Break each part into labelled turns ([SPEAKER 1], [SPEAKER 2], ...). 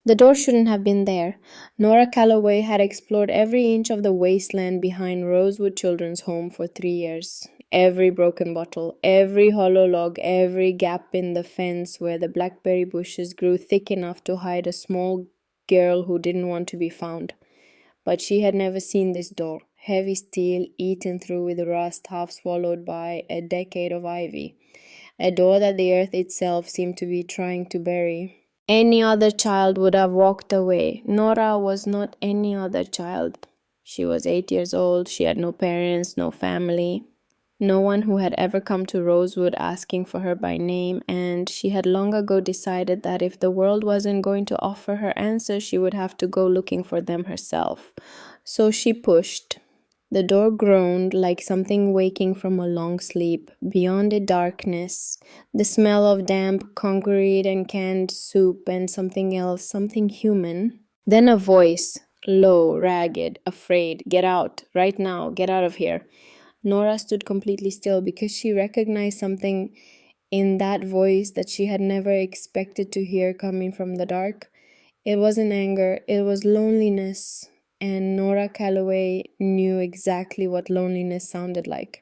[SPEAKER 1] The door shouldn't have been there. Nora Calloway had explored every inch of the wasteland behind Rosewood Children's Home for 3 years. Every broken bottle, every hollow log, every gap in the fence where the blackberry bushes grew thick enough to hide a small girl who didn't want to be found. But she had never seen this door, heavy steel, eaten through with rust, half swallowed by a decade of ivy. A door that the earth itself seemed to be trying to bury. Any other child would have walked away. Nora was not any other child. She was 8 years old. She had no parents, no family, no one who had ever come to Rosewood asking for her by name, and she had long ago decided that if the world wasn't going to offer her answers, she would have to go looking for them herself. So she pushed. The door groaned like something waking from a long sleep. Beyond it, darkness, the smell of damp concrete and canned soup and something else, something human. Then a voice, low, ragged, afraid. Get out, right now, get out of here. Nora stood completely still because she recognized something in that voice that she had never expected to hear coming from the dark. It wasn't anger, it was loneliness. And Nora Calloway knew exactly what loneliness sounded like.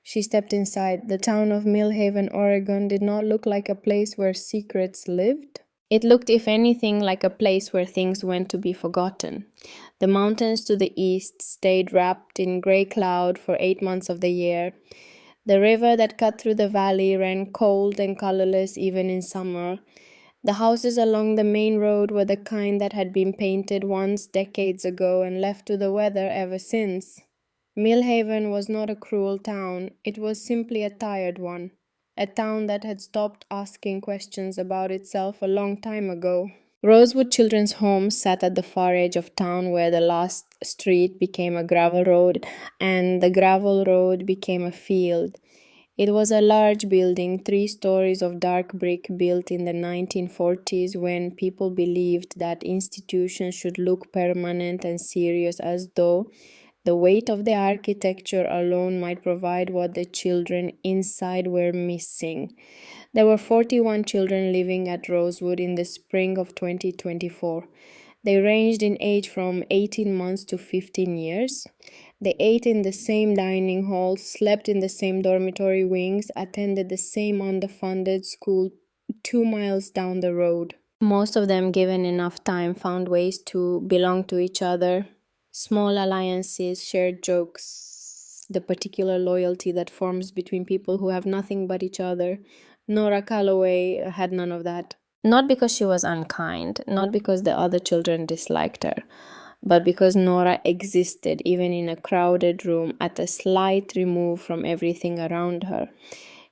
[SPEAKER 1] She stepped inside. The town of Millhaven, Oregon did not look like a place where secrets lived. It looked, if anything, like a place where things went to be forgotten. The mountains to the east stayed wrapped in gray cloud for 8 months of the year. The river that cut through the valley ran cold and colorless even in summer. The houses along the main road were the kind that had been painted once decades ago and left to the weather ever since. Millhaven was not a cruel town, it was simply a tired one. A town that had stopped asking questions about itself a long time ago. Rosewood Children's Home sat at the far edge of town where the last street became a gravel road and the gravel road became a field. It was a large building, 3 stories of dark brick built in the 1940s when people believed that institutions should look permanent and serious, as though the weight of the architecture alone might provide what the children inside were missing. There were 41 children living at Rosewood in the spring of 2024. They ranged in age from 18 months to 15 years. They ate in the same dining hall, slept in the same dormitory wings, attended the same underfunded school 2 miles down the road. Most of them, given enough time, found ways to belong to each other. Small alliances, shared jokes, the particular loyalty that forms between people who have nothing but each other. Nora Calloway had none of that. Not because she was unkind, not because the other children disliked her, but because Nora existed even in a crowded room at a slight remove from everything around her.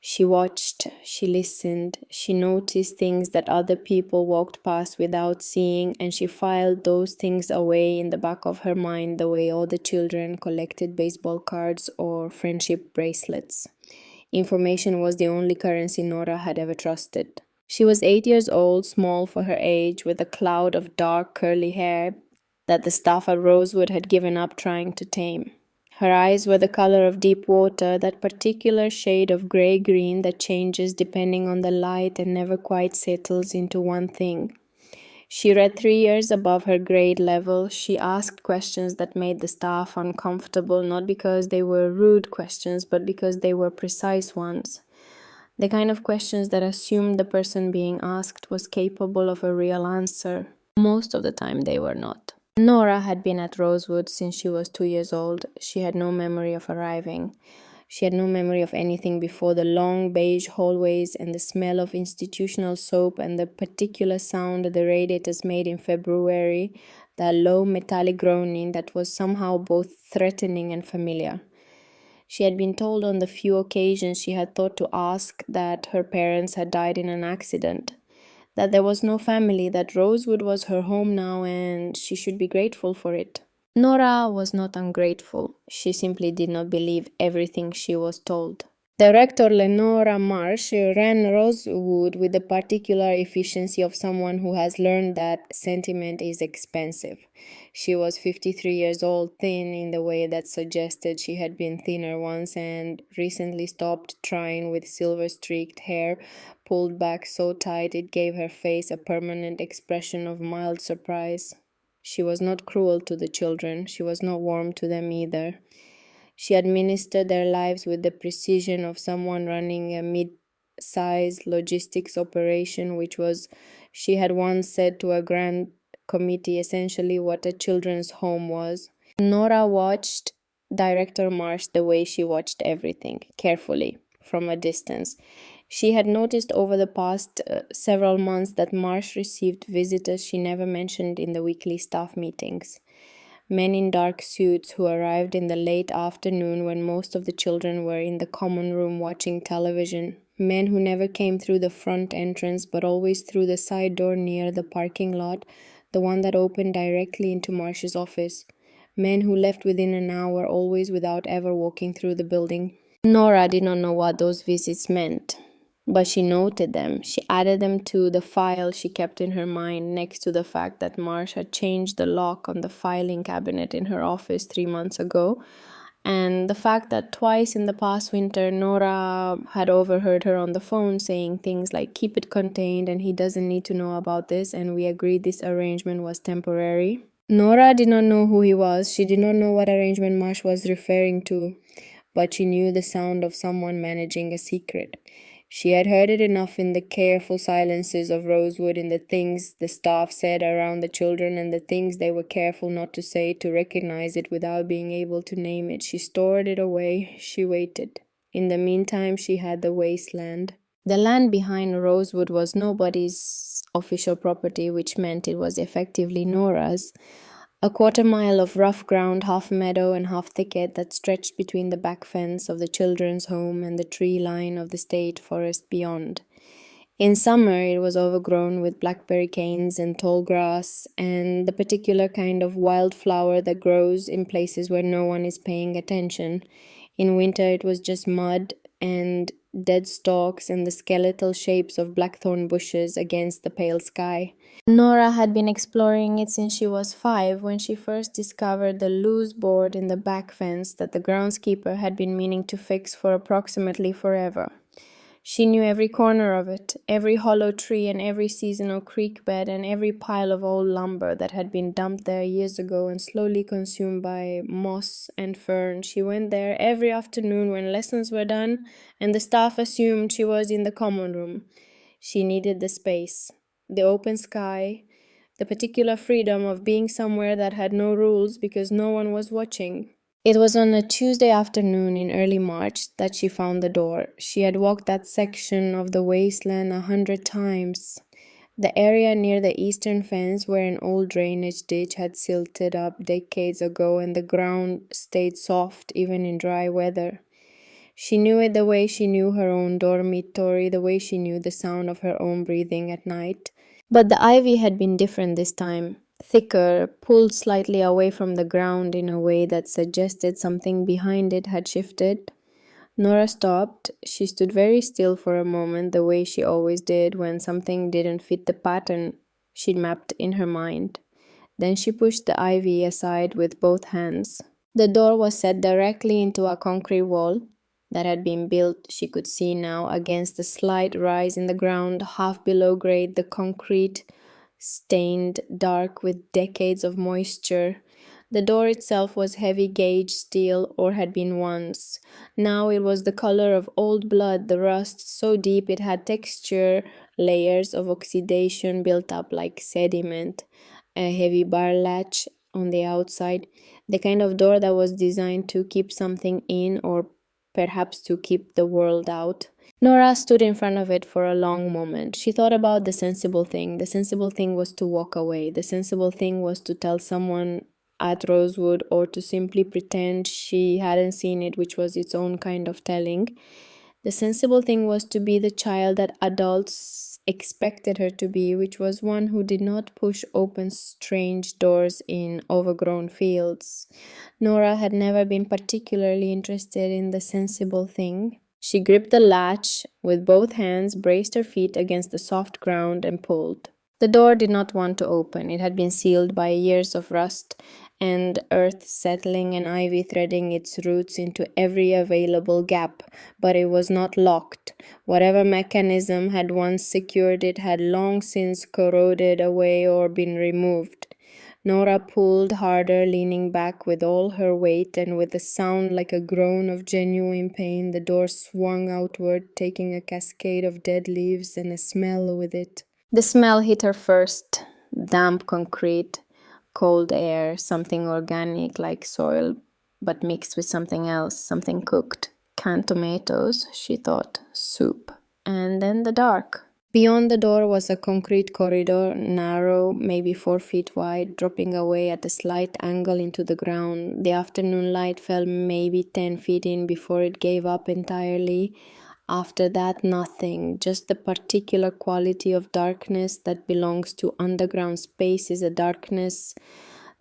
[SPEAKER 1] She watched, she listened, she noticed things that other people walked past without seeing, and she filed those things away in the back of her mind the way all the children collected baseball cards or friendship bracelets. Information was the only currency Nora had ever trusted. She was 8 years old, small for her age, with a cloud of dark curly hair that the staff at Rosewood had given up trying to tame. Her eyes were the color of deep water, that particular shade of gray-green that changes depending on the light and never quite settles into one thing. She read 3 years above her grade level. She asked questions that made the staff uncomfortable, not because they were rude questions, but because they were precise ones. The kind of questions that assumed the person being asked was capable of a real answer. Most of the time they were not. Nora had been at Rosewood since she was 2 years old. She had no memory of arriving. She had no memory of anything before the long beige hallways and the smell of institutional soap and the particular sound the radiators made in February, that low metallic groaning that was somehow both threatening and familiar. She had been told on the few occasions she had thought to ask that her parents had died in an accident, that there was no family, that Rosewood was her home now and she should be grateful for it. Nora was not ungrateful. She simply did not believe everything she was told. Director Lenora Marsh ran Rosewood with the particular efficiency of someone who has learned that sentiment is expensive. She was 53 years old, thin in the way that suggested she had been thinner once, and recently stopped trying, with silver streaked hair pulled back so tight it gave her face a permanent expression of mild surprise. She was not cruel to the children, she was not warm to them either. She administered their lives with the precision of someone running a mid sized logistics operation, which was, she had once said to a grand committee, essentially what a children's home was. Nora watched Director Marsh the way she watched everything, carefully, from a distance. She had noticed over the past several months that Marsh received visitors she never mentioned in the weekly staff meetings. Men in dark suits who arrived in the late afternoon when most of the children were in the common room watching television. Men who never came through the front entrance but always through the side door near the parking lot, the one that opened directly into Marsh's office. Men who left within an hour, always without ever walking through the building. Nora did not know what those visits meant, but she noted them. She added them to the file she kept in her mind, next to the fact that Marsh had changed the lock on the filing cabinet in her office 3 months ago, and the fact that twice in the past winter Nora had overheard her on the phone saying things like, "Keep it contained, and he doesn't need to know about this, and we agreed this arrangement was temporary." Nora did not know who he was. She did not know what arrangement Marsh was referring to, but she knew the sound of someone managing a secret. She had heard it enough in the careful silences of Rosewood, in the things the staff said around the children and the things they were careful not to say, to recognize it without being able to name it. She stored it away. She waited. In the meantime, she had the wasteland. The land behind Rosewood was nobody's official property, which meant it was effectively Nora's. A quarter-mile of rough ground, half meadow and half thicket, that stretched between the back fence of the children's home and the tree line of the state forest beyond. In summer it was overgrown with blackberry canes and tall grass, and the particular kind of wild flower that grows in places where no one is paying attention. In winter it was just mud and dead stalks and the skeletal shapes of blackthorn bushes against the pale sky. Nora had been exploring it since she was 5, when she first discovered the loose board in the back fence that the groundskeeper had been meaning to fix for approximately forever. She knew every corner of it, every hollow tree and every seasonal creek bed and every pile of old lumber that had been dumped there years ago and slowly consumed by moss and fern. She went there every afternoon when lessons were done and the staff assumed she was in the common room. She needed the space, the open sky, the particular freedom of being somewhere that had no rules because no one was watching. It was on a Tuesday afternoon in early March that she found the door. She had walked that section of the wasteland 100 times. The area near the eastern fence where an old drainage ditch had silted up decades ago and the ground stayed soft even in dry weather. She knew it the way she knew her own dormitory, the way she knew the sound of her own breathing at night. But the ivy had been different this time. Thicker, pulled slightly away from the ground in a way that suggested something behind it had shifted. Nora stopped. She stood very still for a moment, the way she always did when something didn't fit the pattern she'd mapped in her mind. Then she pushed the ivy aside with both hands. The door was set directly into a concrete wall that had been built, she could see now, against a slight rise in the ground, half below grade, the concrete stained dark with decades of moisture. The door itself was heavy gauge steel, or had been once. Now it was the color of old blood, the rust so deep it had texture, layers of oxidation built up like sediment. A heavy bar latch on the outside, the kind of door that was designed to keep something in, or perhaps to keep the world out. Nora stood in front of it for a long moment. She thought about the sensible thing. The sensible thing was to walk away. The sensible thing was to tell someone at Rosewood, or to simply pretend she hadn't seen it, which was its own kind of telling. The sensible thing was to be the child that adults expected her to be, which was one who did not push open strange doors in overgrown fields. Nora had never been particularly interested in the sensible thing. She gripped the latch with both hands, braced her feet against the soft ground, and pulled. The door did not want to open. It had been sealed by years of rust and earth settling and ivy threading its roots into every available gap, but it was not locked. Whatever mechanism had once secured it had long since corroded away or been removed. Nora pulled harder, leaning back with all her weight, and with a sound like a groan of genuine pain, the door swung outward, taking a cascade of dead leaves and a smell with it. The smell hit her first. Damp concrete, cold air, something organic like soil, but mixed with something else, something cooked. Canned tomatoes, she thought, soup. And then the dark. Beyond the door was a concrete corridor, narrow, maybe 4 feet wide, dropping away at a slight angle into the ground. The afternoon light fell maybe 10 feet in before it gave up entirely. After that, nothing. Just the particular quality of darkness that belongs to underground space is a darkness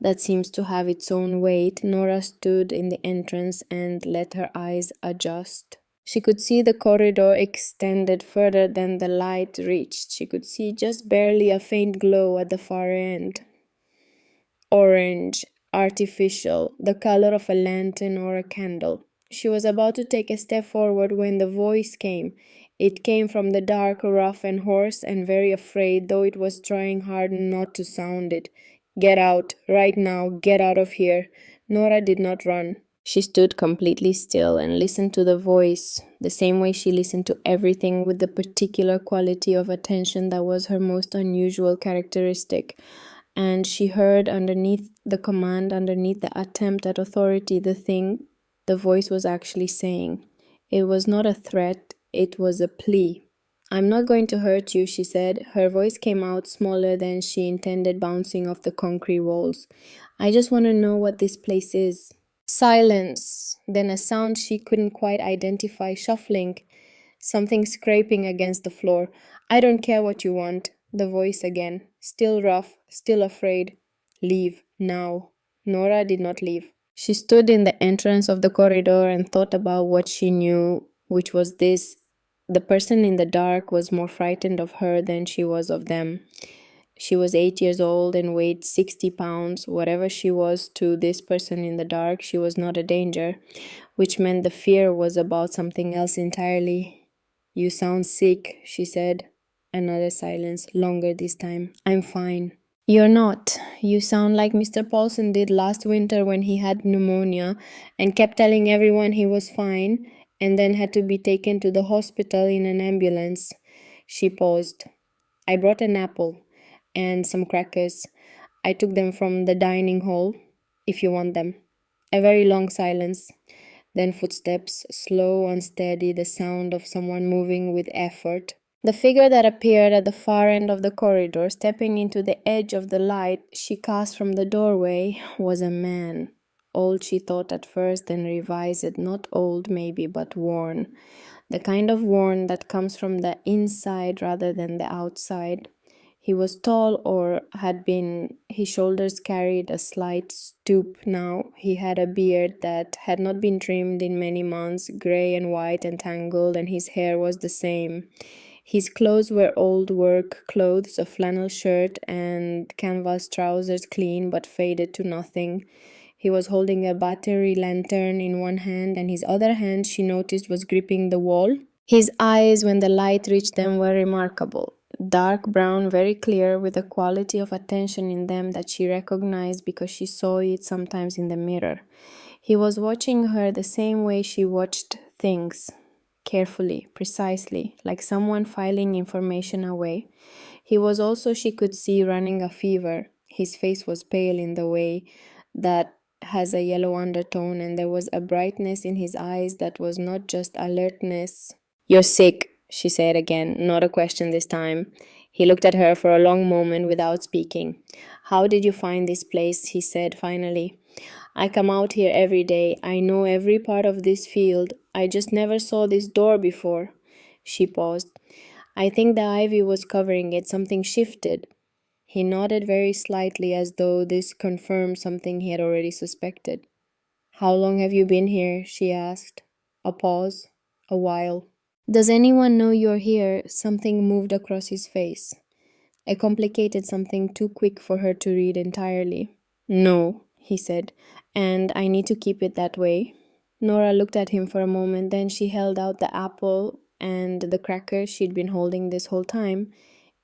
[SPEAKER 1] that seems to have its own weight. Nora stood in the entrance and let her eyes adjust. She could see the corridor extended further than the light reached. She could see just barely a faint glow at the far end. Orange, artificial, the color of a lantern or a candle. She was about to take a step forward when the voice came. It came from the dark, rough and hoarse, and very afraid, though it was trying hard not to sound it. Get out, right now, get out of here. Nora did not run. She stood completely still and listened to the voice, the same way she listened to everything, with the particular quality of attention that was her most unusual characteristic. And she heard underneath the command, underneath the attempt at authority, the thing the voice was actually saying. It was not a threat, it was a plea. I'm not going to hurt you, she said. Her voice came out smaller than she intended, bouncing off the concrete walls. I just want to know what this place is. Silence, then a sound she couldn't quite identify, shuffling, something scraping against the floor. I don't care what you want. The voice again, still rough, still afraid. Leave, now. Nora did not leave. She stood in the entrance of the corridor and thought about what she knew, which was this. The person in the dark was more frightened of her than she was of them. She was 8 years old and weighed 60 pounds. Whatever she was to this person in the dark, she was not a danger, which meant the fear was about something else entirely. You sound sick, she said. Another silence, longer this time. I'm fine. You're not. You sound like Mr. Paulson did last winter when he had pneumonia and kept telling everyone he was fine and then had to be taken to the hospital in an ambulance. She paused. I brought an apple and some crackers. I took them from the dining hall, if you want them. A very long silence. Then footsteps, slow, unsteady, the sound of someone moving with effort. The figure that appeared at the far end of the corridor, stepping into the edge of the light she cast from the doorway, was a man. Old, she thought at first, then revised it. Not old, maybe, but worn. The kind of worn that comes from the inside rather than the outside. He was tall, or had been. His shoulders carried a slight stoop now. He had a beard that had not been trimmed in many months, grey and white and tangled, and his hair was the same. His clothes were old work clothes, a flannel shirt and canvas trousers, clean but faded to nothing. He was holding a battery lantern in one hand, and his other hand, she noticed, was gripping the wall. His eyes, when the light reached them, were remarkable. Dark brown, very clear, with a quality of attention in them that she recognized because she saw it sometimes in the mirror. He was watching her the same way she watched things, carefully, precisely, like someone filing information away. He was also, she could see, running a fever. His face was pale in the way that has a yellow undertone, and there was a brightness in his eyes that was not just alertness. You're sick, she said again, not a question this time. He looked at her for a long moment without speaking. How did you find this place? He said finally. I come out here every day. I know every part of this field. I just never saw this door before. She paused. I think the ivy was covering it. Something shifted. He nodded very slightly, as though this confirmed something he had already suspected. How long have you been here? She asked. A pause. A while. Does anyone know you're here? Something moved across his face. A complicated something too quick for her to read entirely. No, he said, and I need to keep it that way. Nora looked at him for a moment, then she held out the apple and the cracker she'd been holding this whole time.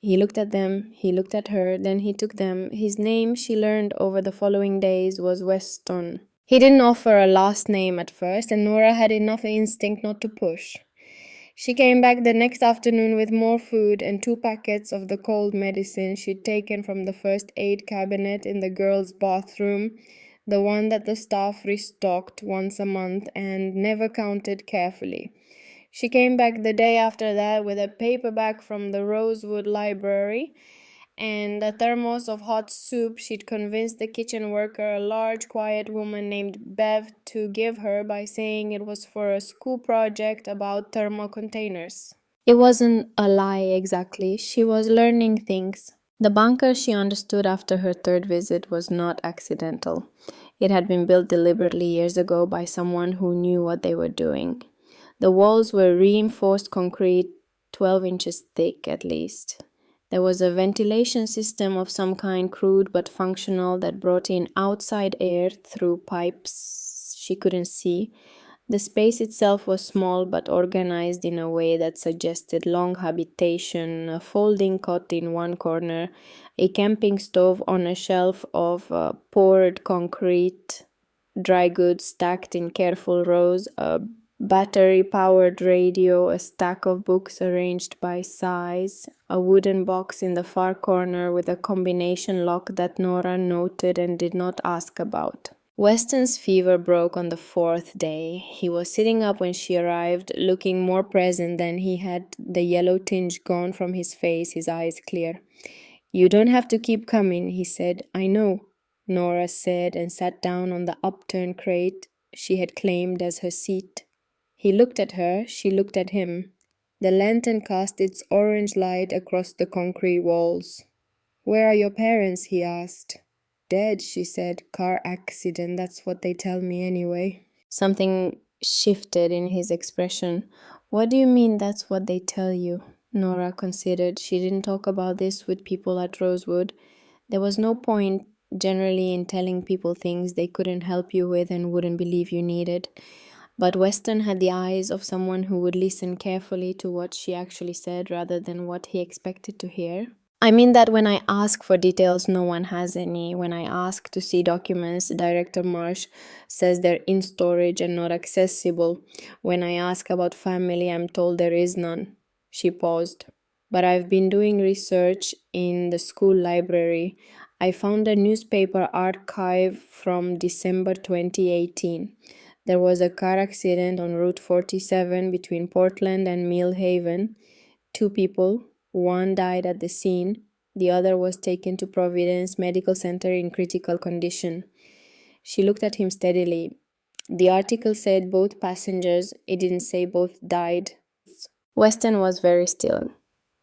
[SPEAKER 1] He looked at them, he looked at her, then he took them. His name, she learned over the following days, was Weston. He didn't offer a last name at first, and Nora had enough instinct not to push. She came back the next afternoon with more food and 2 packets of the cold medicine she'd taken from the first aid cabinet in the girls' bathroom, the one that the staff restocked once a month and never counted carefully. She came back the day after that with a paperback from the Rosewood Library and a thermos of hot soup she'd convinced the kitchen worker, a large, quiet woman named Bev, to give her by saying it was for a school project about thermal containers. It wasn't a lie exactly. She was learning things. The bunker, she understood after her third visit, was not accidental. It had been built deliberately years ago by someone who knew what they were doing. The walls were reinforced concrete, 12 inches thick at least. There was a ventilation system of some kind, crude but functional, that brought in outside air through pipes she couldn't see. The space itself was small but organized in a way that suggested long habitation, a folding cot in one corner, a camping stove on a shelf of poured concrete, dry goods stacked in careful rows, a battery-powered radio, a stack of books arranged by size, a wooden box in the far corner with a combination lock that Nora noted and did not ask about. Weston's fever broke on the 4th day. He was sitting up when she arrived, looking more present than he had, the yellow tinge gone from his face, his eyes clear. "You don't have to keep coming," he said. "I know," Nora said, and sat down on the upturned crate she had claimed as her seat. He looked at her, she looked at him. The lantern cast its orange light across the concrete walls. "Where are your parents?" he asked. "Dead," she said. "Car accident, that's what they tell me anyway." Something shifted in his expression. "What do you mean that's what they tell you?" Nora considered. She didn't talk about this with people at Rosewood. There was no point generally in telling people things they couldn't help you with and wouldn't believe you needed. But Weston had the eyes of someone who would listen carefully to what she actually said rather than what he expected to hear. "I mean that when I ask for details, no one has any. When I ask to see documents, Director Marsh says they're in storage and not accessible. When I ask about family, I'm told there is none." She paused. "But I've been doing research in the school library. I found a newspaper archive from December 2018. There was a car accident on Route 47 between Portland and Mill Haven. 2 people. One died at the scene. The other was taken to Providence Medical Center in critical condition." She looked at him steadily. "The article said both passengers. It didn't say both died." Weston was very still.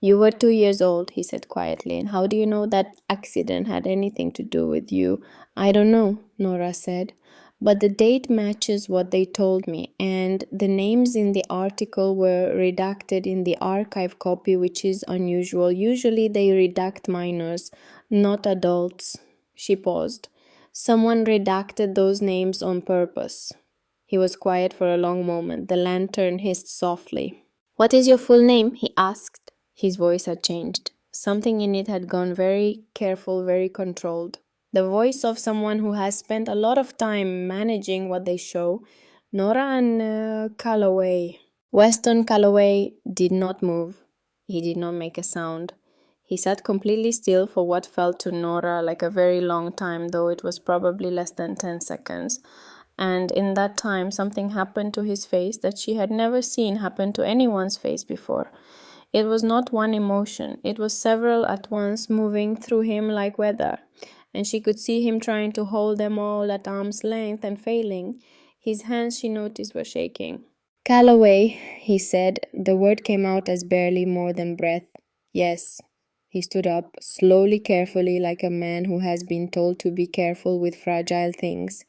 [SPEAKER 1] "You were 2 years old," he said quietly. "And how do you know that accident had anything to do with you?" "I don't know," Nora said. "But the date matches what they told me, and the names in the article were redacted in the archive copy, which is unusual. Usually they redact minors, not adults." She paused. "Someone redacted those names on purpose." He was quiet for a long moment. The lantern hissed softly. "What is your full name?" he asked. His voice had changed. Something in it had gone very careful, very controlled. The voice of someone who has spent a lot of time managing what they show. "Nora and Calloway." Weston Calloway did not move. He did not make a sound. He sat completely still for what felt to Nora like a very long time, though it was probably less than 10 seconds. And in that time, something happened to his face that she had never seen happen to anyone's face before. It was not one emotion. It was several at once moving through him like weather, and she could see him trying to hold them all at arm's length and failing. His hands, she noticed, were shaking. "Calloway," he said. The word came out as barely more than breath. "Yes." He stood up, slowly, carefully, like a man who has been told to be careful with fragile things.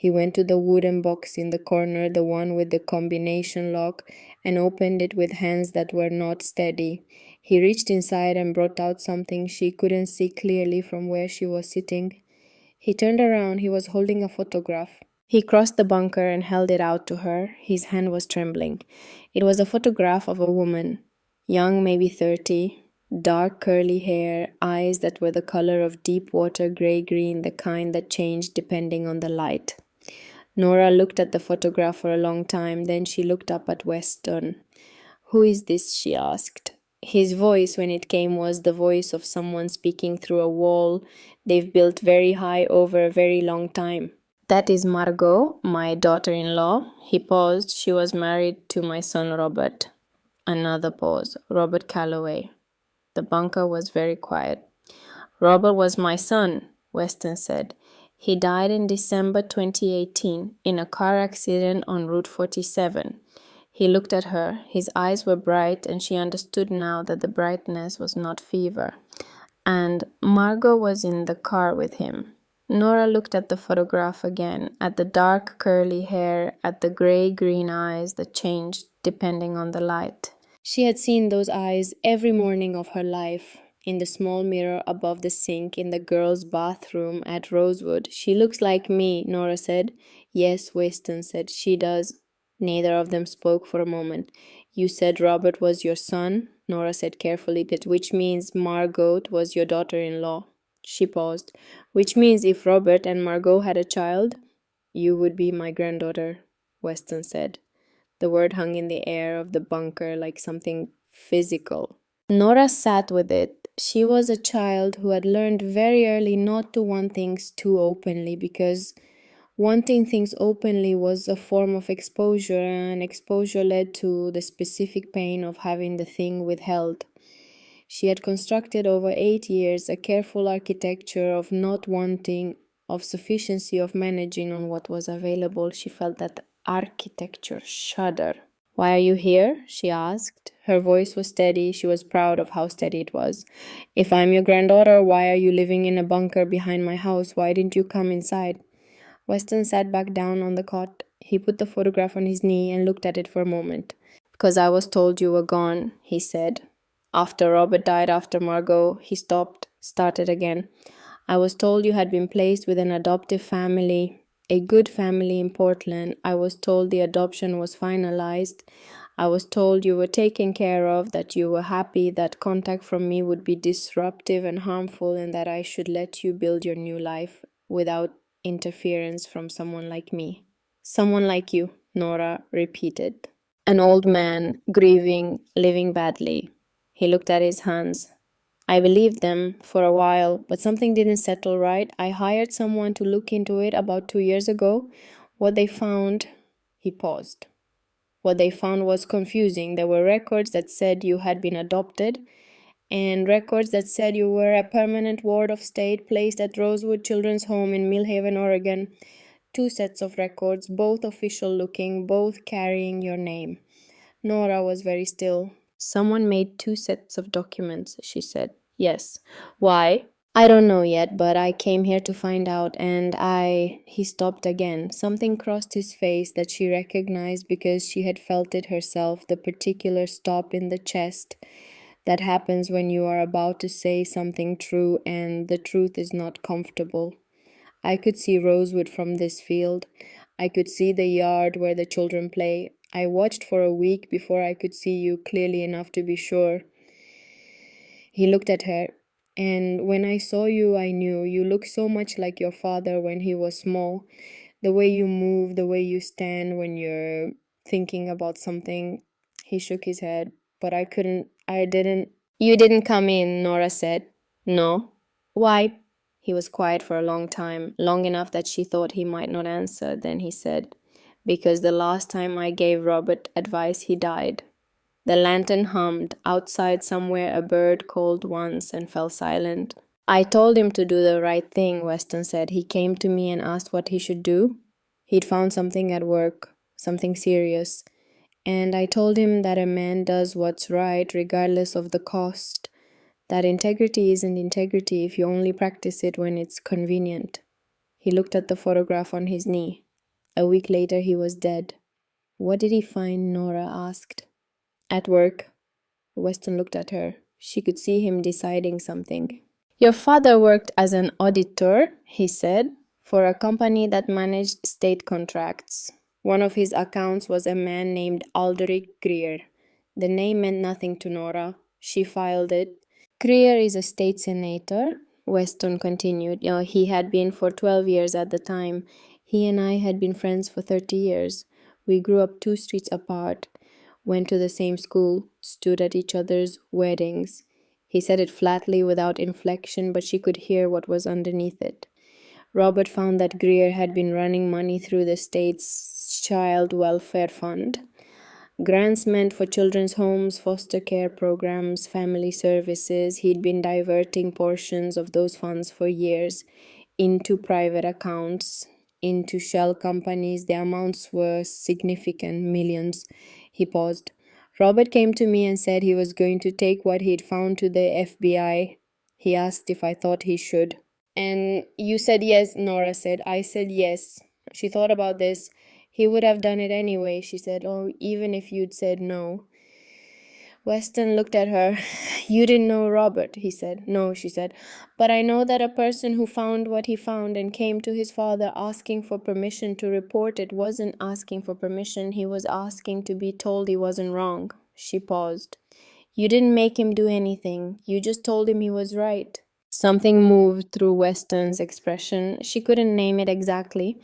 [SPEAKER 1] He went to the wooden box in the corner, the one with the combination lock, and opened it with hands that were not steady. He reached inside and brought out something she couldn't see clearly from where she was sitting. He turned around. He was holding a photograph. He crossed the bunker and held it out to her. His hand was trembling. It was a photograph of a woman, young, maybe 30, dark curly hair, eyes that were the color of deep water gray-green, the kind that changed depending on the light. Nora looked at the photograph for a long time, then she looked up at Weston. "Who is this?" she asked. His voice, when it came, was the voice of someone speaking through a wall they've built very high over a very long time. "That is Margot, my daughter-in-law." He paused. "She was married to my son Robert." Another pause. "Robert Calloway." The bunker was very quiet. "Robert was my son," Weston said. "He died in December 2018 in a car accident on Route 47. He looked at her. His eyes were bright, and she understood now that the brightness was not fever. "And Margot was in the car with him." Nora looked at the photograph again, at the dark curly hair, at the gray-green eyes that changed depending on the light. She had seen those eyes every morning of her life, in the small mirror above the sink in the girls' bathroom at Rosewood. "She looks like me," Nora said. "Yes," Weston said, "she does." Neither of them spoke for a moment. "You said Robert was your son," Nora said carefully, "but which means Margot was your daughter-in-law." She paused. "Which means if Robert and Margot had a child, you would be my granddaughter," Weston said. The word hung in the air of the bunker like something physical. Nora sat with it. She was a child who had learned very early not to want things too openly, because wanting things openly was a form of exposure, and exposure led to the specific pain of having the thing withheld. She had constructed over 8 years a careful architecture of not wanting, of sufficiency, of managing on what was available. She felt that architecture shudder. "Why are you here?" she asked. Her voice was steady. She was proud of how steady it was. "If I'm your granddaughter, why are you living in a bunker behind my house? Why didn't you come inside?" Weston sat back down on the cot. He put the photograph on his knee and looked at it for a moment. "Because I was told you were gone," he said. "After Robert died, after Margot," he stopped, started again. "I was told you had been placed with an adoptive family, a good family in Portland. I was told the adoption was finalized. I was told you were taken care of, that you were happy, that contact from me would be disruptive and harmful, and that I should let you build your new life without interference from someone like me." "Someone like you," Nora repeated. "An old man, grieving, living badly." He looked at his hands. "I believed them for a while, but something didn't settle right. I hired someone to look into it about 2 years ago. What they found..." He paused. "What they found was confusing. There were records that said you had been adopted, and records that said you were a permanent ward of state placed at Rosewood Children's Home in Millhaven, Oregon. 2 sets of records, both official looking, both carrying your name." Nora was very still. "Someone made 2 sets of documents," she said. "Yes." "Why?" "I don't know yet, but I came here to find out, and He stopped again. Something crossed his face that she recognized because she had felt it herself, the particular stop in the chest that happens when you are about to say something true and the truth is not comfortable. "I could see Rosewood from this field. I could see the yard where the children play. I watched for a week before I could see you clearly enough to be sure." He looked at her. "And when I saw you, I knew. You look so much like your father when he was small. The way you move, the way you stand when you're thinking about something." He shook his head. "But I didn't." "You didn't come in," Nora said. "No." "Why?" He was quiet for a long time, long enough that she thought he might not answer. Then he said, "Because the last time I gave Robert advice, he died." The lantern hummed. Outside somewhere a bird called once and fell silent. "I told him to do the right thing," Weston said. "He came to me and asked what he should do. He'd found something at work, something serious. And I told him that a man does what's right regardless of the cost. That integrity isn't integrity if you only practice it when it's convenient." He looked at the photograph on his knee. A week later, he was dead. What did he find? Nora asked. At work. Weston looked at her. She could see him deciding something. Your father worked as an auditor, he said, for a company that managed state contracts. One of his accounts was a man named Aldrich Greer. The name meant nothing to Nora. She filed it. Greer is a state senator, Weston continued. He had been for 12 years at the time. He and I had been friends for 30 years. We grew up 2 streets apart, went to the same school, stood at each other's weddings. He said it flatly without inflection, but she could hear what was underneath it. Robert found that Greer had been running money through the state's child welfare fund. Grants meant for children's homes, foster care programs, family services. He'd been diverting portions of those funds for years into private accounts, into shell companies. The amounts were significant, millions. He paused. Robert came to me and said he was going to take what he'd found to the FBI. He asked if I thought he should. And you said yes, Nora said. I said yes. She thought about this. He would have done it anyway, she said, or even if you'd said no. Weston looked at her. You didn't know Robert, he said. No, she said. But I know that a person who found what he found and came to his father asking for permission to report it wasn't asking for permission. He was asking to be told he wasn't wrong. She paused. You didn't make him do anything. You just told him he was right. Something moved through Weston's expression. She couldn't name it exactly.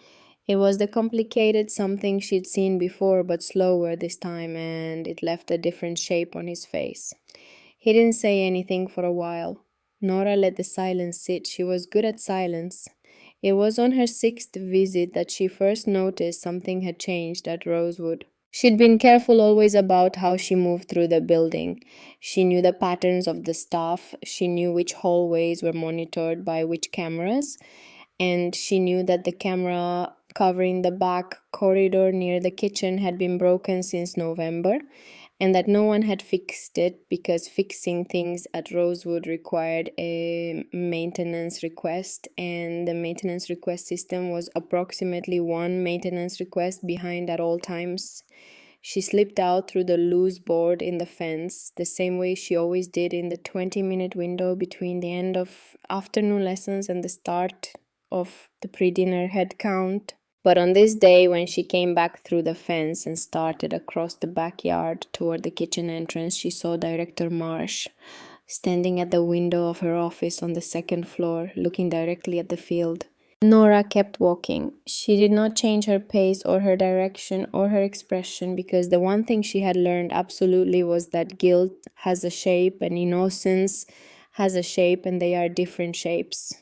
[SPEAKER 1] It was the complicated something she'd seen before, but slower this time, and it left a different shape on his face. He didn't say anything for a while. Nora let the silence sit. She was good at silence. It was on her 6th visit that she first noticed something had changed at Rosewood. She'd been careful always about how she moved through the building. She knew the patterns of the staff. She knew which hallways were monitored by which cameras. And she knew that the camera covering the back corridor near the kitchen had been broken since November, and that no one had fixed it because fixing things at Rosewood required a maintenance request, and the maintenance request system was approximately one maintenance request behind at all times. She slipped out through the loose board in the fence, the same way she always did in the 20-minute window between the end of afternoon lessons and the start of the pre-dinner head count. But on this day, when she came back through the fence and started across the backyard toward the kitchen entrance, she saw Director Marsh standing at the window of her office on the 2nd floor, looking directly at the field. Nora kept walking. She did not change her pace or her direction or her expression, because the one thing she had learned absolutely was that guilt has a shape and innocence has a shape, and they are different shapes.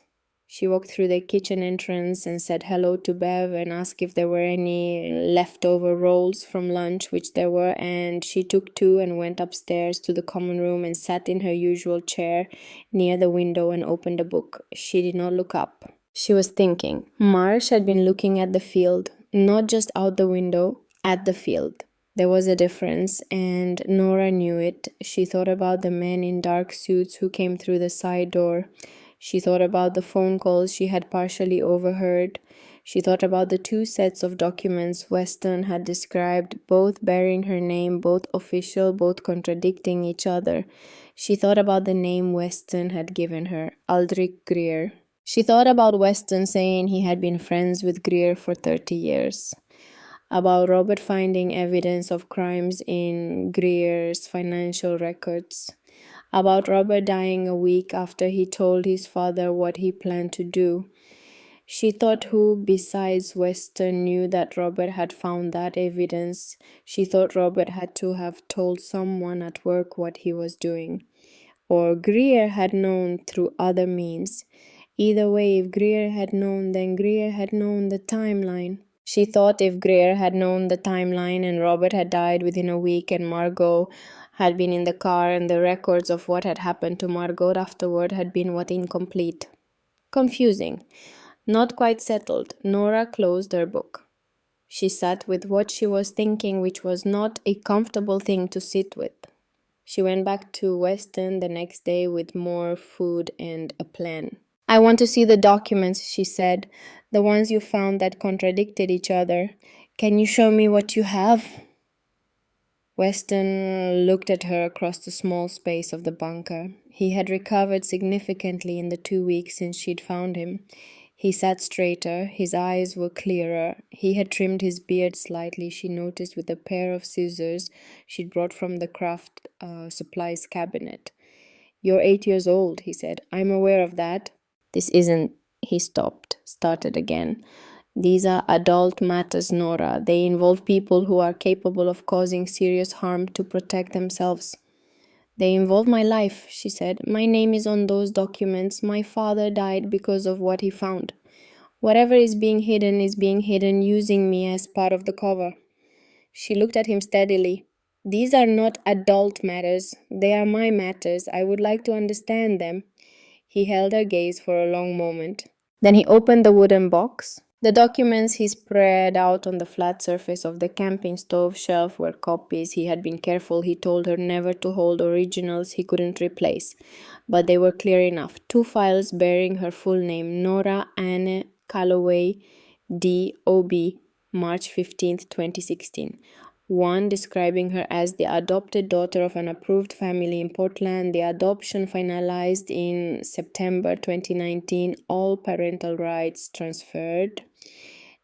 [SPEAKER 1] She walked through the kitchen entrance and said hello to Bev and asked if there were any leftover rolls from lunch, which there were, and she took 2 and went upstairs to the common room and sat in her usual chair near the window and opened a book. She did not look up. She was thinking. Marsh had been looking at the field, not just out the window, at the field. There was a difference, and Nora knew it. She thought about the men in dark suits who came through the side door. She thought about the phone calls she had partially overheard. She thought about the 2 sets of documents Weston had described, both bearing her name, both official, both contradicting each other. She thought about the name Weston had given her, Aldrich Greer. She thought about Weston saying he had been friends with Greer for 30 years. About Robert finding evidence of crimes in Greer's financial records. About Robert dying a week after he told his father what he planned to do. She thought who besides Weston knew that Robert had found that evidence. She thought Robert had to have told someone at work what he was doing. Or Greer had known through other means. Either way, if Greer had known, then Greer had known the timeline. She thought if Greer had known the timeline and Robert had died within a week and Margot had been in the car and the records of what had happened to Margot afterward had been what incomplete. Confusing. Not quite settled. Nora closed her book. She sat with what she was thinking, which was not a comfortable thing to sit with. She went back to Weston the next day with more food and a plan. I want to see the documents, she said, the ones you found that contradicted each other. Can you show me what you have? Weston looked at her across the small space of the bunker. He had recovered significantly in the 2 weeks since she'd found him. He sat straighter, his eyes were clearer. He had trimmed his beard slightly, she noticed, with a pair of scissors she'd brought from the craft supplies cabinet. You're 8 years old, he said. I'm aware of that. This isn't, he started again. These are adult matters, Nora. They involve people who are capable of causing serious harm to protect themselves. They involve my life, she said. My name is on those documents. My father died because of what he found. Whatever is being hidden using me as part of the cover. She looked at him steadily. These are not adult matters. They are my matters. I would like to understand them. He held her gaze for a long moment. Then he opened the wooden box. The documents he spread out on the flat surface of the camping stove shelf were copies. He had been careful, he told her, never to hold originals he couldn't replace. But they were clear enough. 2 files bearing her full name, Nora Anne Calloway, D.O.B., March 15, 2016. One describing her as the adopted daughter of an approved family in Portland, the adoption finalized in September 2019, all parental rights transferred.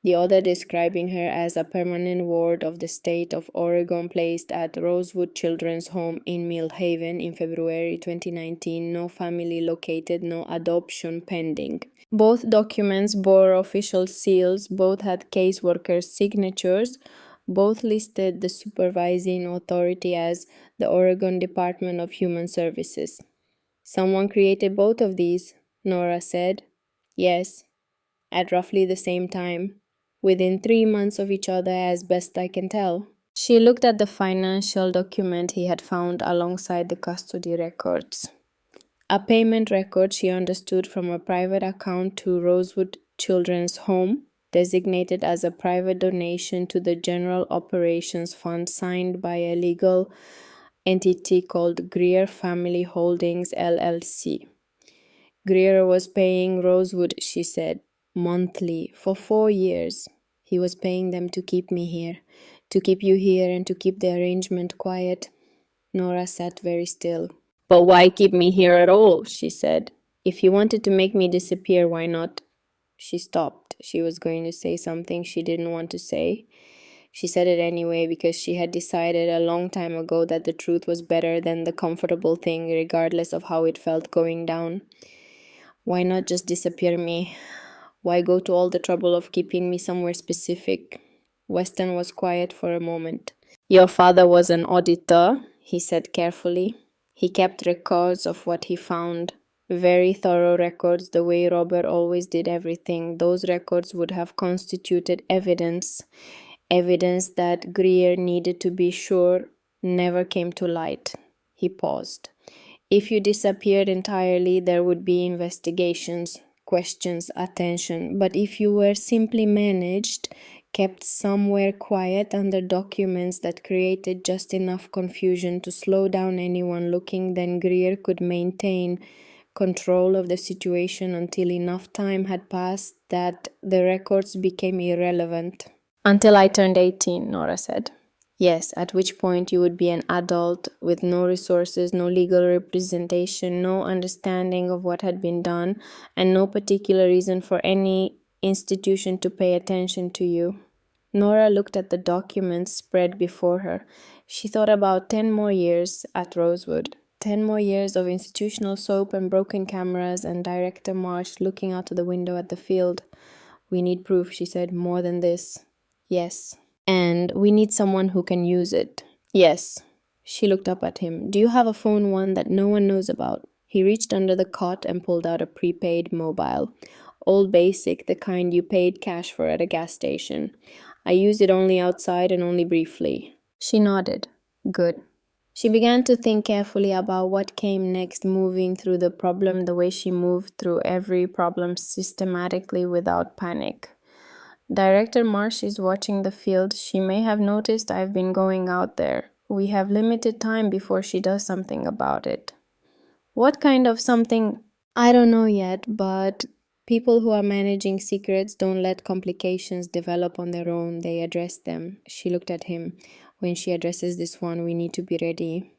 [SPEAKER 1] The other describing her as a permanent ward of the state of Oregon placed at Rosewood Children's Home in Mill Haven in February 2019, no family located, no adoption pending. Both documents bore official seals, both had caseworkers' signatures, both listed the supervising authority as the Oregon Department of Human Services. Someone created both of these, Nora said. Yes, at roughly the same time, within 3 months of each other, as best I can tell. She looked at the financial document he had found alongside the custody records. A payment record, she understood, from a private account to Rosewood Children's Home, designated as a private donation to the General Operations Fund, signed by a legal entity called Greer Family Holdings, LLC. Greer was paying Rosewood, she said, monthly for 4 years. He was paying them to keep me here, to keep you here, and to keep the arrangement quiet. Nora sat very still. But why keep me here at all? She said. If he wanted to make me disappear, why not? She stopped. She was going to say something she didn't want to say. She said it anyway because she had decided a long time ago that the truth was better than the comfortable thing, regardless of how it felt going down. Why not just disappear me? Why go to all the trouble of keeping me somewhere specific? Weston was quiet for a moment. Your father was an auditor, he said carefully. He kept records of what he found. Very thorough records, the way Robert always did everything. Those records would have constituted evidence. Evidence that Greer needed to be sure never came to light. He paused. If you disappeared entirely, there would be investigations, questions, attention. But if you were simply managed, kept somewhere quiet under documents that created just enough confusion to slow down anyone looking, then Greer could maintain control of the situation until enough time had passed that the records became irrelevant. Until I turned 18, Nora said. Yes, at which point you would be an adult with no resources, no legal representation, no understanding of what had been done, and no particular reason for any institution to pay attention to you. Nora looked at the documents spread before her. She thought about 10 more years at Rosewood. 10 more years of institutional soap and broken cameras and Director Marsh looking out of the window at the field. We need proof, she said, more than this. Yes. And we need someone who can use it. Yes. She looked up at him. Do you have a phone, one that no one knows about? He reached under the cot and pulled out a prepaid mobile. Old basic, the kind you paid cash for at a gas station. I use it only outside and only briefly. She nodded. Good. She began to think carefully about what came next, moving through the problem the way she moved through every problem, systematically, without panic. Director Marsh is watching the field. She may have noticed I've been going out there. We have limited time before she does something about it. What kind of something? I don't know yet, but people who are managing secrets don't let complications develop on their own, they address them. She looked at him. When she addresses this one, we need to be ready.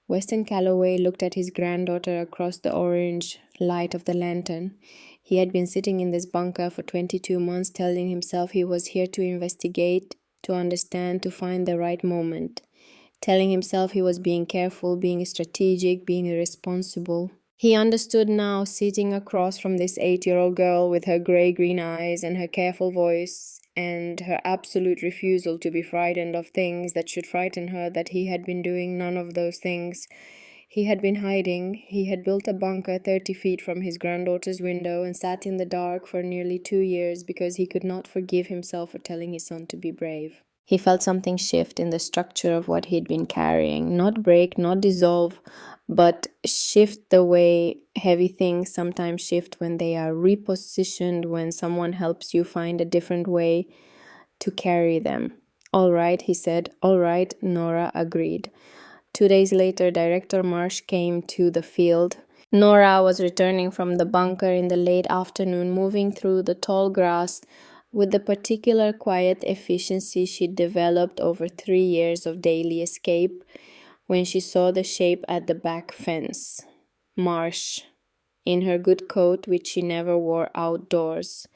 [SPEAKER 1] Weston Calloway looked at his granddaughter across the orange light of the lantern. He had been sitting in this bunker for 22 months, telling himself he was here to investigate, to understand, to find the right moment. Telling himself he was being careful, being strategic, being irresponsible. He understood now, sitting across from this 8-year-old girl with her grey green eyes and her careful voice and her absolute refusal to be frightened of things that should frighten her, that he had been doing none of those things. He had been hiding. He had built a bunker 30 feet from his granddaughter's window and sat in the dark for nearly 2 years because he could not forgive himself for telling his son to be brave. He felt something shift in the structure of what he'd been carrying. Not break, not dissolve, but shift the way heavy things sometimes shift when they are repositioned, when someone helps you find a different way to carry them. All right, he said. All right, Nora agreed. 2 days later, Director Marsh came to the field. Nora was returning from the bunker in the late afternoon, moving through the tall grass with the particular quiet efficiency she'd developed over 3 years of daily escape when she saw the shape at the back fence. Marsh, in her good coat, which she never wore outdoors.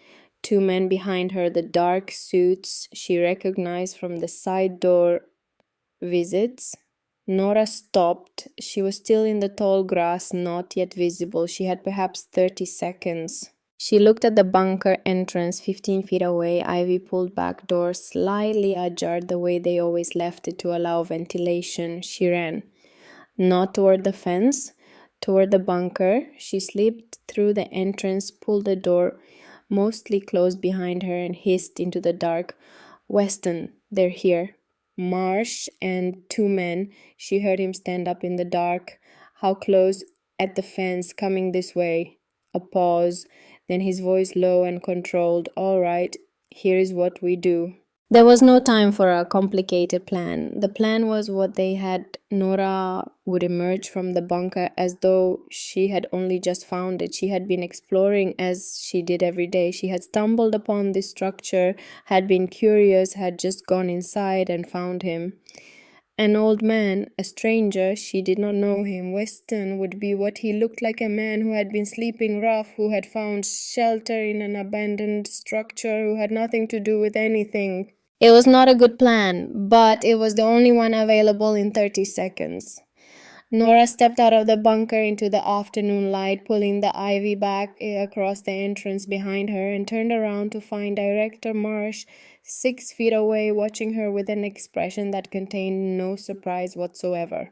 [SPEAKER 1] Two men behind her, the dark suits she recognized from the side door visits. Nora stopped. She was still in the tall grass, not yet visible. She had perhaps 30 seconds. She looked at the bunker entrance 15 feet away, ivy pulled back door slightly ajar the way they always left it to allow ventilation. She ran. Not toward the fence, toward the bunker. She slipped through the entrance, pulled the door mostly closed behind her, and hissed into the dark. Weston, they're here. Marsh and two men. She heard him stand up in the dark. How close? At the fence, coming this way. A pause, then his voice low and controlled. All right, here is what we do. There was no time for a complicated plan. The plan was what they had. Nora would emerge from the bunker as though she had only just found it. She had been exploring as she did every day. She had stumbled upon this structure, had been curious, had just gone inside and found him. An old man, a stranger, she did not know him. Weston would be what he looked like, a man who had been sleeping rough, who had found shelter in an abandoned structure, who had nothing to do with anything. It was not a good plan, but it was the only one available in 30 seconds. Nora stepped out of the bunker into the afternoon light, pulling the ivy back across the entrance behind her, and turned around to find Director Marsh 6 feet away, watching her with an expression that contained no surprise whatsoever.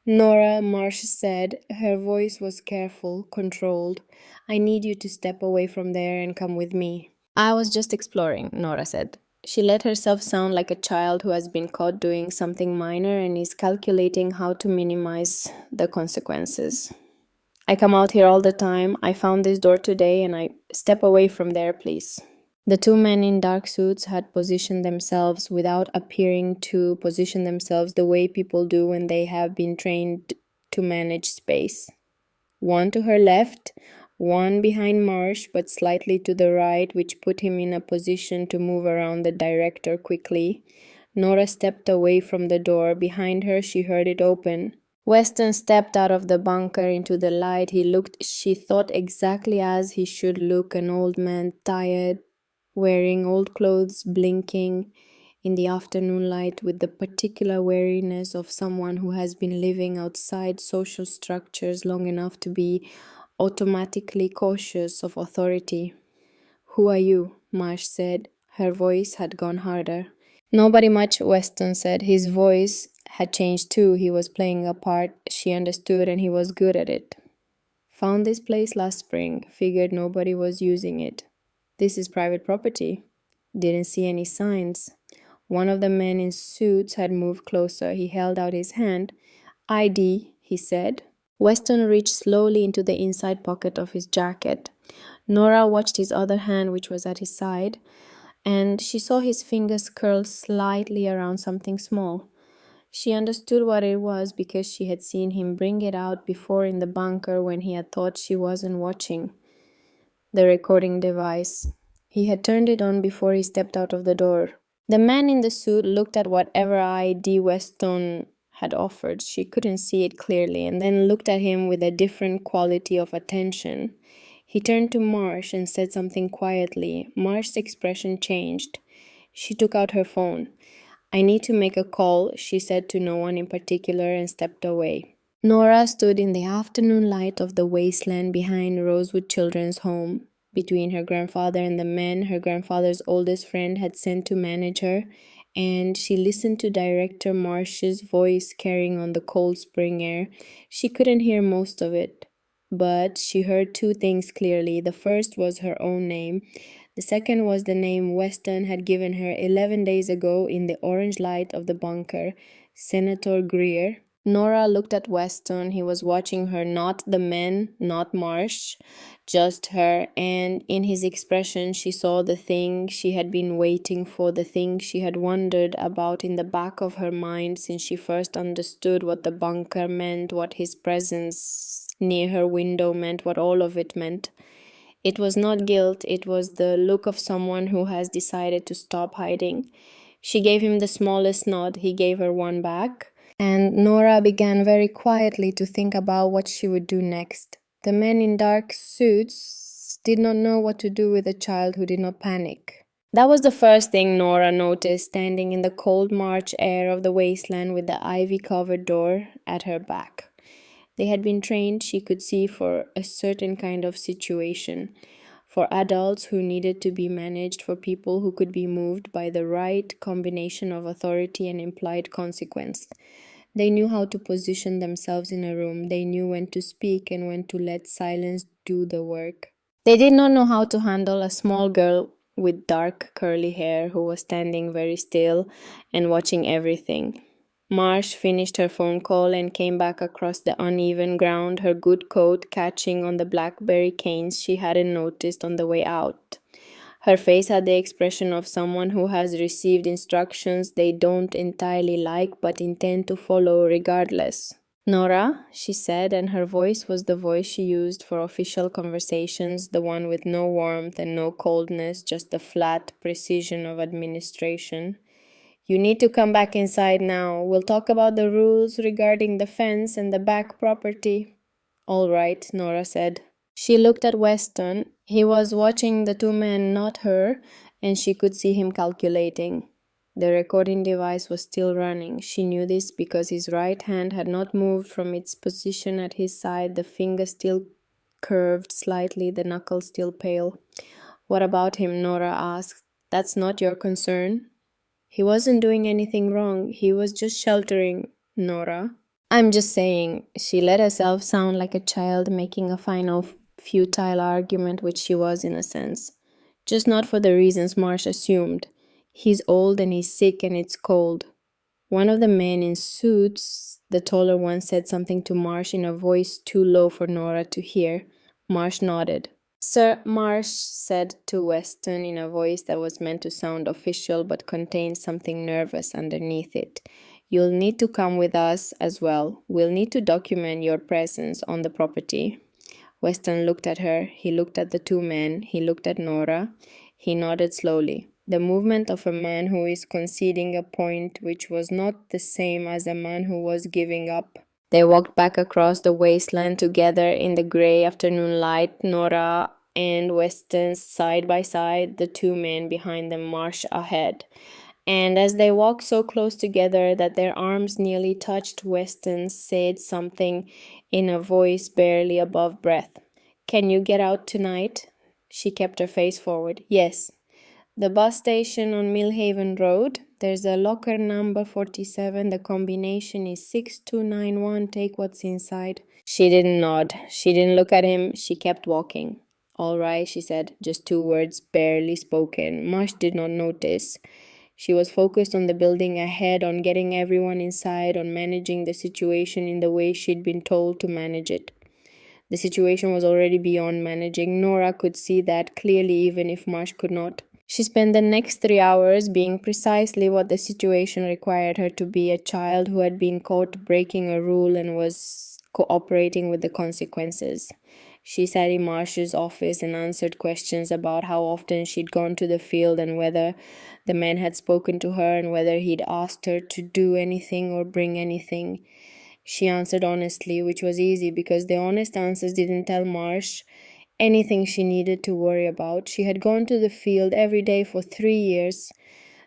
[SPEAKER 1] Nora, Marsh said. Her voice was careful, controlled. I need you to step away from there and come with me. I was just exploring, Nora said. She let herself sound like a child who has been caught doing something minor and is calculating how to minimize the consequences. I come out here all the time. I found this door today and I step away from there, please. The two men in dark suits had positioned themselves without appearing to position themselves the way people do when they have been trained to manage space. One to her left, one behind Marsh, but slightly to the right, which put him in a position to move around the director quickly. Nora stepped away from the door. Behind her, she heard it open. Weston stepped out of the bunker into the light. He looked, she thought, exactly as he should look, an old man, tired, wearing old clothes, blinking in the afternoon light with the particular wariness of someone who has been living outside social structures long enough to be automatically cautious of authority. Who are you? Marsh said. Her voice had gone harder. Nobody much, Weston said. His voice had changed too. He was playing a part she understood and he was good at it. Found this place last spring. Figured nobody was using it. This is private property. Didn't see any signs. One of the men in suits had moved closer. He held out his hand. ID, he said. Weston reached slowly into the inside pocket of his jacket. Nora watched his other hand, which was at his side, and she saw his fingers curl slightly around something small. She understood what it was because she had seen him bring it out before in the bunker when he had thought she wasn't watching. The recording device. He had turned it on before he stepped out of the door. The man in the suit looked at whatever ID Weston had offered. She couldn't see it clearly, and then looked at him with a different quality of attention. He turned to Marsh and said something quietly. Marsh's expression changed. She took out her phone. "I need to make a call," she said to no one in particular, and stepped away. Nora stood in the afternoon light of the wasteland behind Rosewood Children's Home, between her grandfather and the men her grandfather's oldest friend had sent to manage her, and she listened to Director Marsh's voice carrying on the cold spring air. She couldn't hear most of it, but she heard two things clearly. The first was her own name. The second was the name Weston had given her 11 days ago in the orange light of the bunker, Senator Greer. Nora looked at Weston. He was watching her, not the men, not Marsh, just her, and in his expression she saw the thing she had been waiting for, the thing she had wondered about in the back of her mind since she first understood what the bunker meant, what his presence near her window meant, what all of it meant. It was not guilt, it was the look of someone who has decided to stop hiding. She gave him the smallest nod. He gave her one back, and Nora began very quietly to think about what she would do next. The men in dark suits did not know what to do with a child who did not panic. That was the first thing Nora noticed, standing in the cold March air of the wasteland with the ivy-covered door at her back. They had been trained, she could see, for a certain kind of situation, for adults who needed to be managed, for people who could be moved by the right combination of authority and implied consequence. They knew how to position themselves in a room. They knew when to speak and when to let silence do the work. They did not know how to handle a small girl with dark curly hair who was standing very still and watching everything. Marsh finished her phone call and came back across the uneven ground, her good coat catching on the blackberry canes she hadn't noticed on the way out. Her face had the expression of someone who has received instructions they don't entirely like but intend to follow regardless. "Nora," she said, and her voice was the voice she used for official conversations, the one with no warmth and no coldness, just the flat precision of administration. "You need to come back inside now. We'll talk about the rules regarding the fence and the back property." "All right," Nora said. She looked at Weston. He was watching the two men, not her, and she could see him calculating. The recording device was still running. She knew this because his right hand had not moved from its position at his side, the finger still curved slightly, the knuckle still pale. "What about him?" Nora asked. "That's not your concern." "He wasn't doing anything wrong. He was just sheltering, Nora." "I'm just saying." She let herself sound like a child making a final futile argument, which she was in a sense. "Just not for the reasons Marsh assumed. He's old and he's sick and it's cold." One of the men in suits, the taller one, said something to Marsh in a voice too low for Nora to hear. Marsh nodded. "Sir," Marsh said to Weston in a voice that was meant to sound official but contained something nervous underneath it, "you'll need to come with us as well. We'll need to document your presence on the property." Weston looked at her. He looked at the two men. He looked at Nora. He nodded slowly. The movement of a man who is conceding a point which was not the same as a man who was giving up. They walked back across the wasteland together in the grey afternoon light, Nora and Weston side by side, the two men behind them, Marsh ahead. And as they walked so close together that their arms nearly touched, Weston said something in a voice barely above breath. "Can you get out tonight?" She kept her face forward. "Yes." "The bus station on Millhaven Road. There's a locker number 47. The combination is 6291. Take what's inside." She didn't nod. She didn't look at him. She kept walking. "All right," she said. Just two words, barely spoken. Marsh did not notice. She was focused on the building ahead, on getting everyone inside, on managing the situation in the way she'd been told to manage it. The situation was already beyond managing. Nora could see that clearly, even if Marsh could not. She spent the next 3 hours being precisely what the situation required her to be, a child who had been caught breaking a rule and was cooperating with the consequences. She sat in Marsh's office and answered questions about how often she'd gone to the field and whether the man had spoken to her and whether he'd asked her to do anything or bring anything. She answered honestly, which was easy because the honest answers didn't tell Marsh anything she needed to worry about. She had gone to the field every day for 3 years.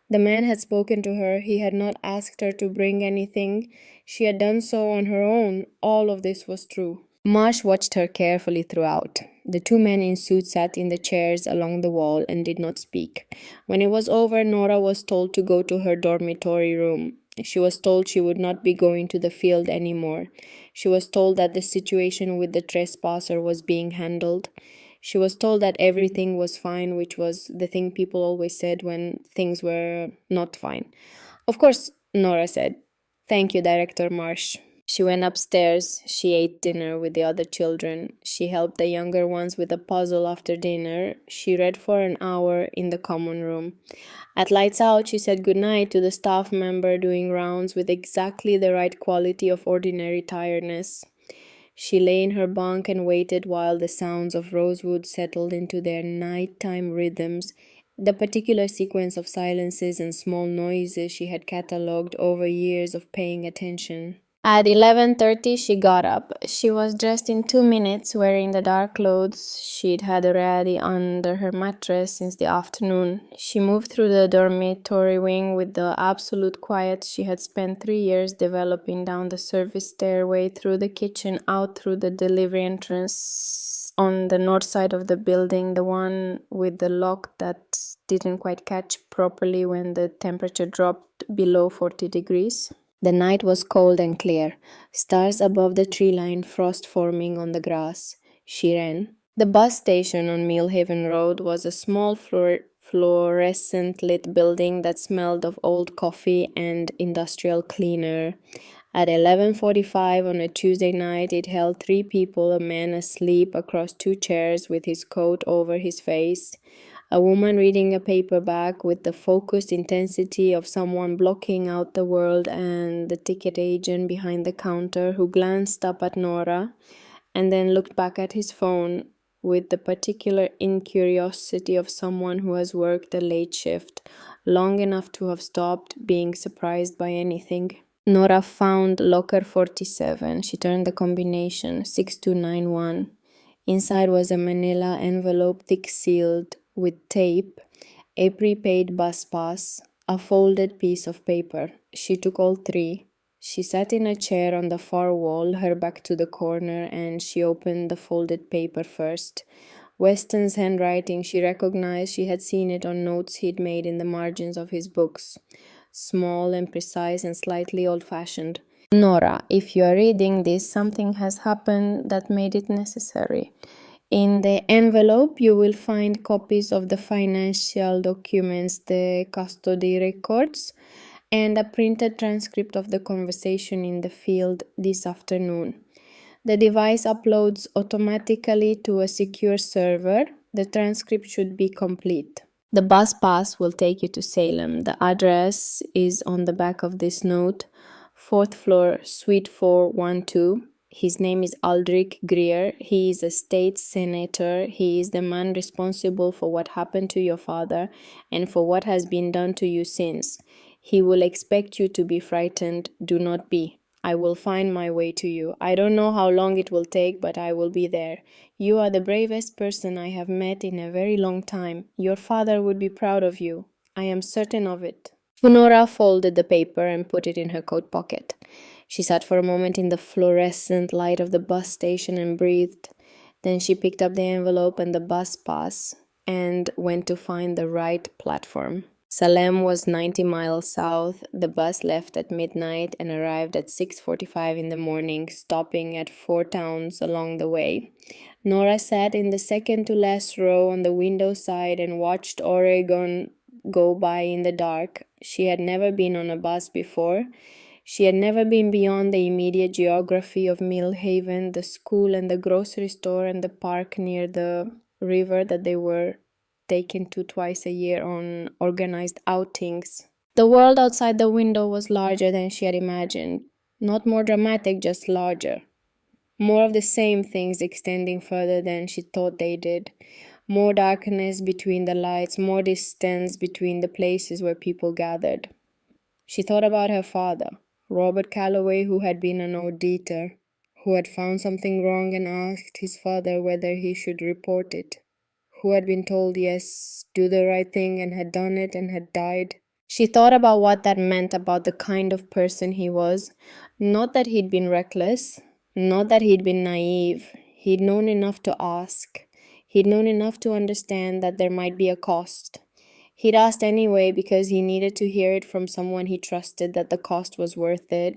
[SPEAKER 1] The man had spoken to her. He had not asked her to bring anything. She had done so on her own. All of this was true. Marsh watched her carefully throughout. The two men in suits sat in the chairs along the wall and did not speak. When it was over, Nora was told to go to her dormitory room. She was told she would not be going to the field anymore. She was told that the situation with the trespasser was being handled. She was told that everything was fine, which was the thing people always said when things were not fine. Of course, Nora said, "Thank you, Director Marsh." She went upstairs. She ate dinner with the other children. She helped the younger ones with a puzzle after dinner. She read for an hour in the common room. At lights out, she said goodnight to the staff member doing rounds with exactly the right quality of ordinary tiredness. She lay in her bunk and waited while the sounds of Rosewood settled into their nighttime rhythms, the particular sequence of silences and small noises she had catalogued over years of paying attention. At 11:30 she got up. She was dressed in 2 minutes, wearing the dark clothes she'd had ready under her mattress since the afternoon. She moved through the dormitory wing with the absolute quiet she had spent 3 years developing, down the service stairway, through the kitchen, out through the delivery entrance on the north side of the building, the one with the lock that didn't quite catch properly when the temperature dropped below 40 degrees. The night was cold and clear, stars above the tree line, frost forming on the grass. She ran. The bus station on Millhaven Road was a small fluorescent lit building that smelled of old coffee and industrial cleaner. At 11:45 on a Tuesday night, it held 3 people, a man asleep across 2 chairs with his coat over his face, a woman reading a paperback with the focused intensity of someone blocking out the world, and the ticket agent behind the counter who glanced up at Nora and then looked back at his phone with the particular incuriosity of someone who has worked a late shift long enough to have stopped being surprised by anything. Nora found locker 47. She turned the combination 6291. Inside was a manila envelope thick sealed with tape, a prepaid bus pass, a folded piece of paper. She took all 3. She sat in a chair on the far wall, her back to the corner, and she opened the folded paper first. Weston's handwriting, she recognized. She had seen it on notes he'd made in the margins of his books. Small and precise and slightly old-fashioned. "Nora, if you are reading this, something has happened that made it necessary. In the envelope, you will find copies of the financial documents, the custody records, and a printed transcript of the conversation in the field this afternoon. The device uploads automatically to a secure server. The transcript should be complete. The bus pass will take you to Salem. The address is on the back of this note, 4th floor, Suite 412. His name is Aldrich Greer. He is a state senator. He is the man responsible for what happened to your father and for what has been done to you since. He will expect you to be frightened. Do not be. I will find my way to you. I don't know how long it will take, but I will be there. You are the bravest person I have met in a very long time. Your father would be proud of you. I am certain of it." Nora folded the paper and put it in her coat pocket. She sat for a moment in the fluorescent light of the bus station and breathed. Then she picked up the envelope and the bus pass and went to find the right platform. Salem was 90 miles south. The bus left at midnight and arrived at 6:45 in the morning, stopping at 4 towns along the way. Nora sat in the second to last row on the window side and watched Oregon go by in the dark. She had never been on a bus before. She had never been beyond the immediate geography of Millhaven, the school and the grocery store and the park near the river that they were taken to twice a year on organized outings. The world outside the window was larger than she had imagined. Not more dramatic, just larger. More of the same things extending further than she thought they did. More darkness between the lights, more distance between the places where people gathered. She thought about her father, Robert Calloway, who had been an auditor, who had found something wrong and asked his father whether he should report it, who had been told yes, do the right thing, and had done it and had died. She thought about what that meant about the kind of person he was. Not that he'd been reckless, not that he'd been naive. He'd known enough to ask. He'd known enough to understand that there might be a cost. He'd asked anyway because he needed to hear it from someone he trusted that the cost was worth it.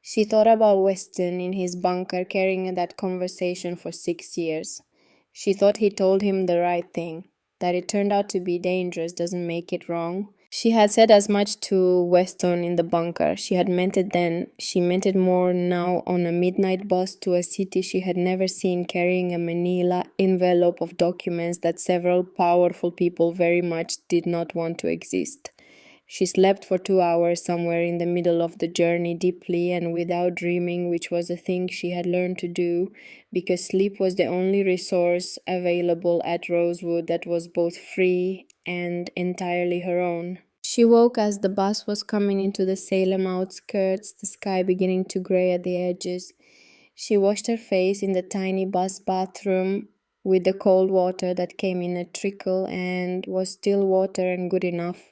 [SPEAKER 1] She thought about Weston in his bunker carrying that conversation for 6 years. She thought he told him the right thing. That it turned out to be dangerous doesn't make it wrong. She had said as much to Weston in the bunker. She had meant it then. She meant it more now on a midnight bus to a city she had never seen, carrying a manila envelope of documents that several powerful people very much did not want to exist. She slept for 2 hours somewhere in the middle of the journey, deeply and without dreaming, which was a thing she had learned to do, because sleep was the only resource available at Rosewood that was both free and entirely her own. She woke as the bus was coming into the Salem outskirts, the sky beginning to gray at the edges. She washed her face in the tiny bus bathroom with the cold water that came in a trickle and was still water and good enough.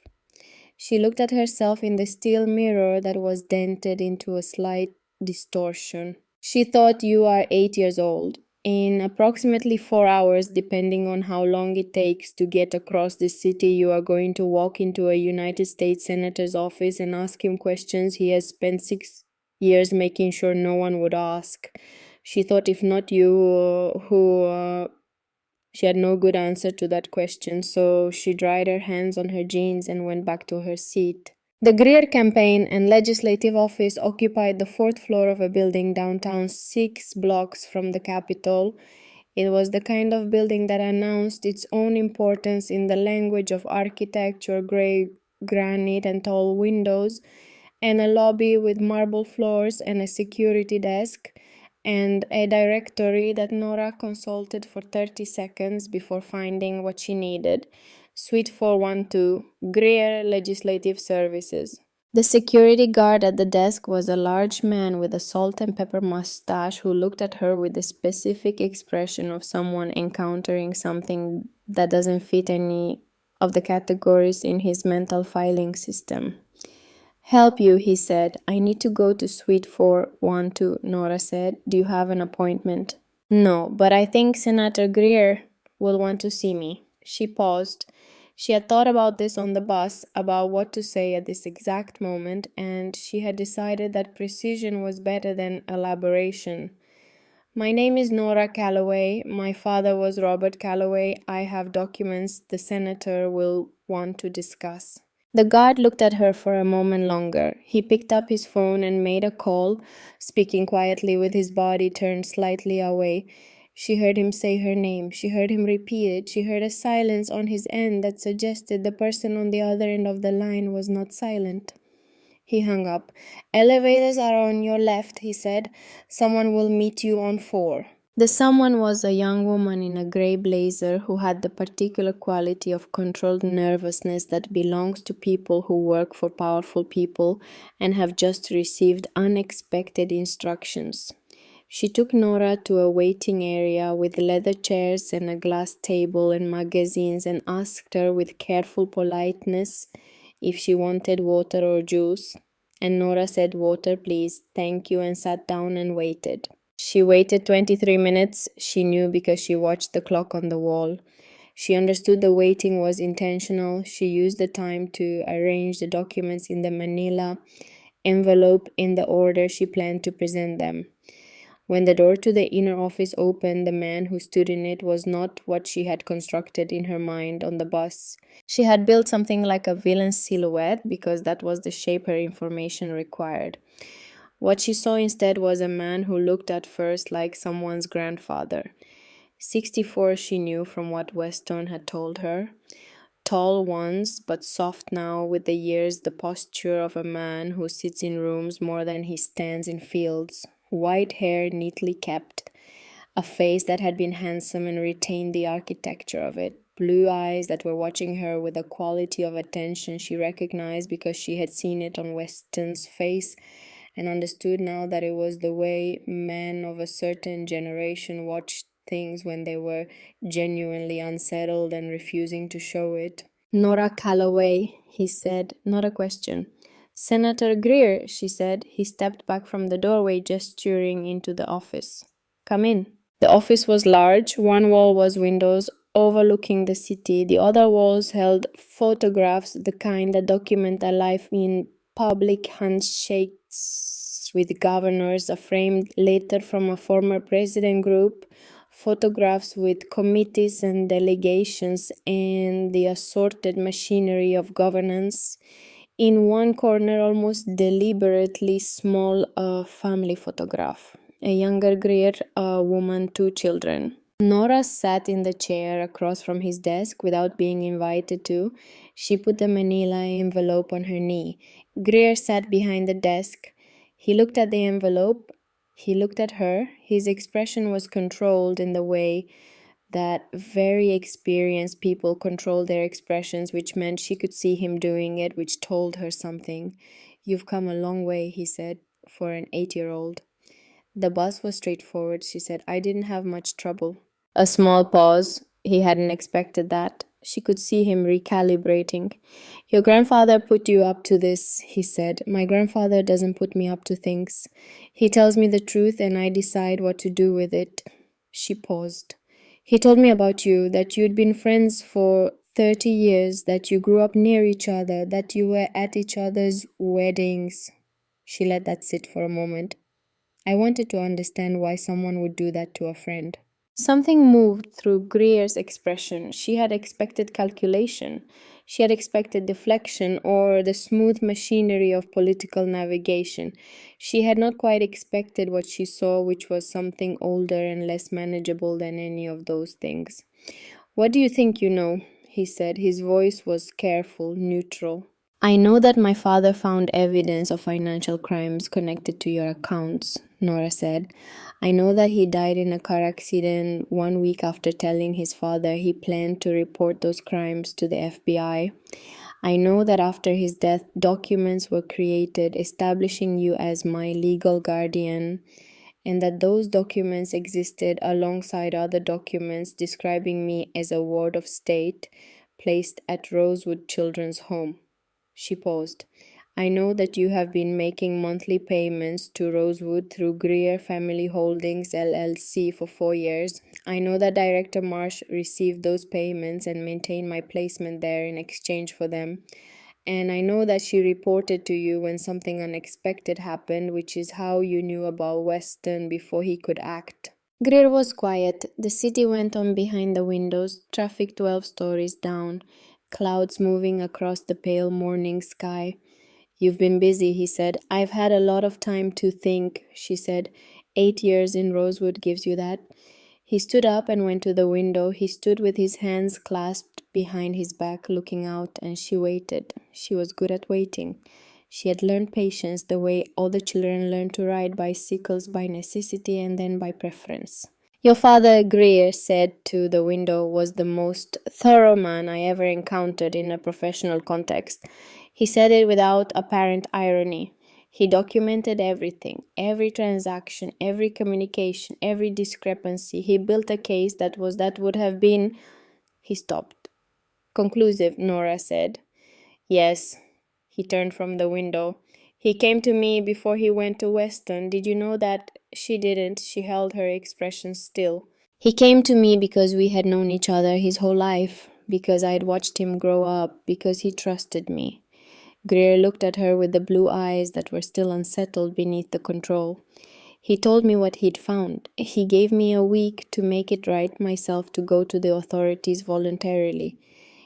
[SPEAKER 1] She looked at herself in the steel mirror that was dented into a slight distortion. She thought, you are 8 years old. In approximately 4 hours, depending on how long it takes to get across the city, you are going to walk into a United States Senator's office and ask him questions he has spent 6 years making sure no one would ask. She thought, if not you, who... She had no good answer to that question, so she dried her hands on her jeans and went back to her seat. The Greer campaign and legislative office occupied the fourth floor of a building downtown, 6 blocks from the Capitol. It was the kind of building that announced its own importance in the language of architecture, gray granite and tall windows, and a lobby with marble floors and a security desk, and a directory that Nora consulted for 30 seconds before finding what she needed. Suite 412, Greer Legislative Services. The security guard at the desk was a large man with a salt and pepper mustache who looked at her with the specific expression of someone encountering something that doesn't fit any of the categories in his mental filing system. Help you, he said. I need to go to suite 412, Nora said. Do you have an appointment? No, but I think Senator Greer will want to see me. She paused. She had thought about this on the bus, about what to say at this exact moment, and she had decided that precision was better than elaboration. My name is Nora Calloway. My father was Robert Calloway. I have documents the senator will want to discuss. The guard looked at her for a moment longer. He picked up his phone and made a call, speaking quietly with his body turned slightly away. She heard him say her name. She heard him repeat it. She heard a silence on his end that suggested the person on the other end of the line was not silent. He hung up. Elevators are on your left, he said. Someone will meet you on 4. The someone was a young woman in a gray blazer who had the particular quality of controlled nervousness that belongs to people who work for powerful people and have just received unexpected instructions. She took Nora to a waiting area with leather chairs and a glass table and magazines and asked her with careful politeness if she wanted water or juice. And Nora said, water, please, thank you, and sat down and waited. She waited 23 minutes, she knew because she watched the clock on the wall. She understood the waiting was intentional. She used the time to arrange the documents in the manila envelope in the order she planned to present them. When the door to the inner office opened, the man who stood in it was not what she had constructed in her mind on the bus. She had built something like a villain's silhouette because that was the shape her information required. What she saw instead was a man who looked at first like someone's grandfather. 64, she knew from what Weston had told her. Tall once, but soft now with the years, the posture of a man who sits in rooms more than he stands in fields. White hair neatly kept, a face that had been handsome and retained the architecture of it. Blue eyes that were watching her with a quality of attention she recognized because she had seen it on Weston's face and understood now that it was the way men of a certain generation watched things when they were genuinely unsettled and refusing to show it. Nora Calloway, he said, not a question. Senator Greer, she said. He stepped back from the doorway, gesturing into the office. Come in. The office was large. One wall was windows overlooking the city. The other walls held photographs, the kind that document a life in public handshakes with governors, a framed letter from a former president group, photographs with committees and delegations, and the assorted machinery of governance. In one corner, almost deliberately small, a family photograph. A younger Greer, a woman, two children. Nora sat in the chair across from his desk without being invited to. She put the manila envelope on her knee. Greer sat behind the desk. He looked at the envelope. He looked at her. His expression was controlled in the way that very experienced people control their expressions, which meant she could see him doing it, which told her something. You've come a long way, he said, for an 8-year-old. The bus was straightforward, she said. I didn't have much trouble. A small pause. He hadn't expected that. She could see him recalibrating. Your grandfather put you up to this, he said. My grandfather doesn't put me up to things. He tells me the truth and I decide what to do with it. She paused. He told me about you, that you'd been friends for 30 years, that you grew up near each other, that you were at each other's weddings. She let that sit for a moment. I wanted to understand why someone would do that to a friend. Something moved through Greer's expression. She had expected calculation. She had expected deflection or the smooth machinery of political navigation. She had not quite expected what she saw, which was something older and less manageable than any of those things. What do you think you know? He said. His voice was careful, neutral. I know that my father found evidence of financial crimes connected to your accounts, Nora said. I know that he died in a car accident 1 week after telling his father he planned to report those crimes to the FBI. I know that after his death, documents were created establishing you as my legal guardian, and that those documents existed alongside other documents describing me as a ward of state placed at Rosewood Children's Home. She paused. I know that you have been making monthly payments to Rosewood through Greer Family Holdings LLC for 4 years. I know that Director Marsh received those payments and maintained my placement there in exchange for them. And I know that she reported to you when something unexpected happened, which is how you knew about Weston before he could act. Greer was quiet. The city went on behind the windows, traffic 12 stories down, clouds moving across the pale morning sky. You've been busy, he said. I've had a lot of time to think, she said. 8 years in Rosewood gives you that. He stood up and went to the window. He stood with his hands clasped behind his back, looking out, and she waited. She was good at waiting. She had learned patience the way all the children learn to ride bicycles by necessity and then by preference. Your father, Greer said to the window, was the most thorough man I ever encountered in a professional context. He said it without apparent irony. He documented everything, every transaction, every communication, every discrepancy. He built a case that would have been... He stopped. Conclusive, Nora said. Yes. He turned from the window. He came to me before he went to Weston. Did you know that? She didn't. She held her expression still. He came to me because we had known each other his whole life, because I had watched him grow up, because he trusted me. Greer looked at her with the blue eyes that were still unsettled beneath the control. He told me what he'd found. He gave me a week to make it right myself, to go to the authorities voluntarily.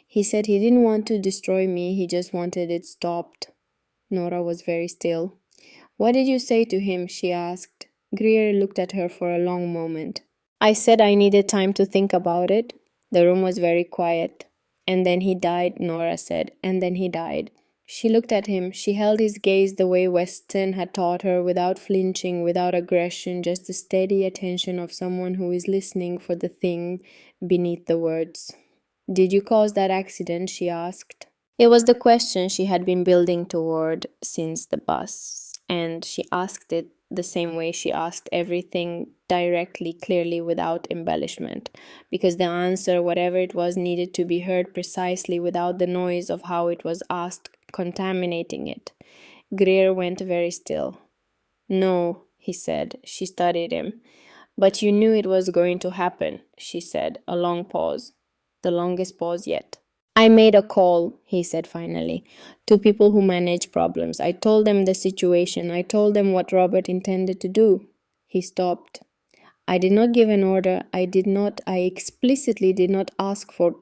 [SPEAKER 1] He said he didn't want to destroy me, he just wanted it stopped. Nora was very still. What did you say to him? She asked. Greer looked at her for a long moment. I said I needed time to think about it. The room was very quiet. And then he died, Nora said. And then he died. She looked at him. She held his gaze the way Weston had taught her, without flinching, without aggression, just the steady attention of someone who is listening for the thing beneath the words. Did you cause that accident? She asked. It was the question she had been building toward since the bus, and she asked it the same way she asked everything, directly, clearly, without embellishment, because the answer, whatever it was, needed to be heard precisely without the noise of how it was asked contaminating it. Greer went very still. No, he said. She studied him. But you knew it was going to happen, she said, a long pause. The longest pause yet. I made a call, he said finally, to people who manage problems. I told them the situation. I told them what Robert intended to do. He stopped. I did not give an order. I explicitly did not ask for.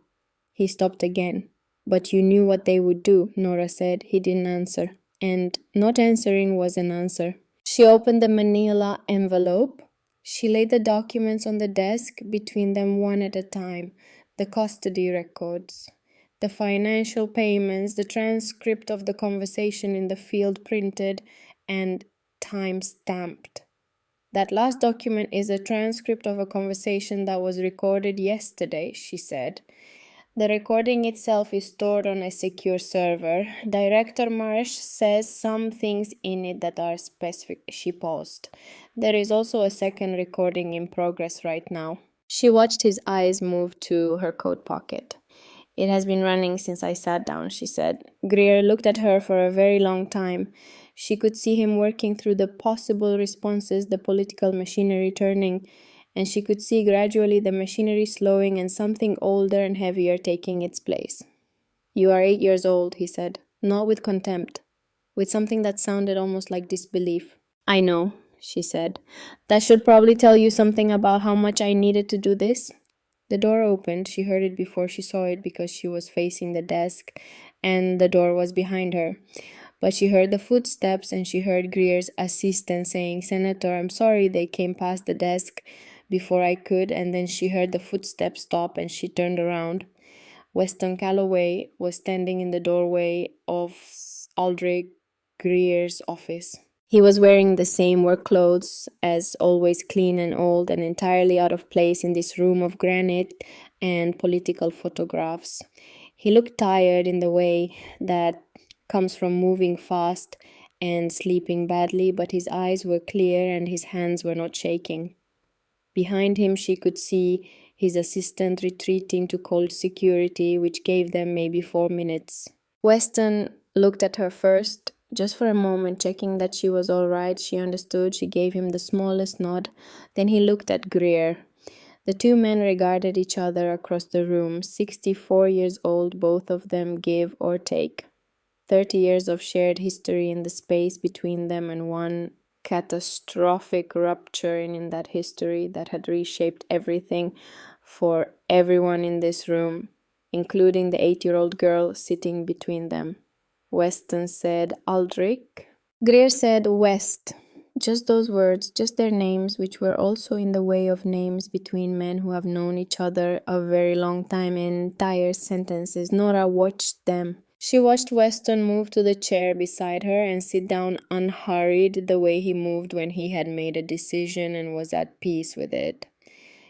[SPEAKER 1] He stopped again. But you knew what they would do, Nora said. He didn't answer. And not answering was an answer. She opened the manila envelope. She laid the documents on the desk, between them one at a time. The custody records, the financial payments, the transcript of the conversation in the field printed and time stamped. That last document is a transcript of a conversation that was recorded yesterday, she said. The recording itself is stored on a secure server. Director Marsh says some things in it that are specific. She paused. There is also a second recording in progress right now. She watched his eyes move to her coat pocket. It has been running since I sat down, she said. Greer looked at her for a very long time. She could see him working through the possible responses, the political machinery turning, and she could see gradually the machinery slowing and something older and heavier taking its place. You are 8 years old, he said, not with contempt, with something that sounded almost like disbelief. I know, she said. That should probably tell you something about how much I needed to do this. The door opened. She heard it before she saw it because she was facing the desk and the door was behind her. But she heard the footsteps and she heard Greer's assistant saying, Senator, I'm sorry they came past the desk before I could, and then she heard the footsteps stop and she turned around. Weston Calloway was standing in the doorway of Aldrich Greer's office. He was wearing the same work clothes, as always clean and old and entirely out of place in this room of granite and political photographs. He looked tired in the way that comes from moving fast and sleeping badly, but his eyes were clear and his hands were not shaking. Behind him she could see his assistant retreating to call security, which gave them maybe 4 minutes. Weston looked at her first, just for a moment, checking that she was all right. She understood. She gave him the smallest nod. Then he looked at Greer. The two men regarded each other across the room. 64 years old, both of them, give or take. 30 years of shared history in the space between them, and one catastrophic rupture in that history that had reshaped everything for everyone in this room, including the 8-year-old girl sitting between them. Weston said, Aldrich. Greer said, West. Just those words, just their names, which were also in the way of names between men who have known each other a very long time, in entire sentences. Nora watched them. She watched Weston move to the chair beside her and sit down unhurried, the way he moved when he had made a decision and was at peace with it.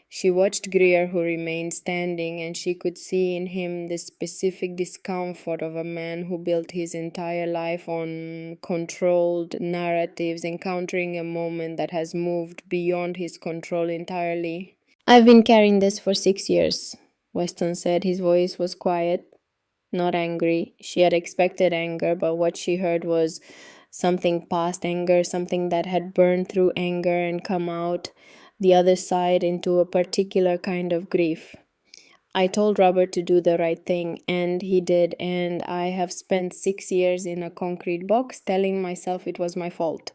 [SPEAKER 1] She watched Greer, who remained standing, and she could see in him the specific discomfort of a man who built his entire life on controlled narratives, encountering a moment that has moved beyond his control entirely. I've been carrying this for 6 years, Weston said. His voice was quiet, not angry. She had expected anger, but what she heard was something past anger, something that had burned through anger and come out the other side into a particular kind of grief. I told Robert to do the right thing, and he did, and I have spent 6 years in a concrete box telling myself it was my fault.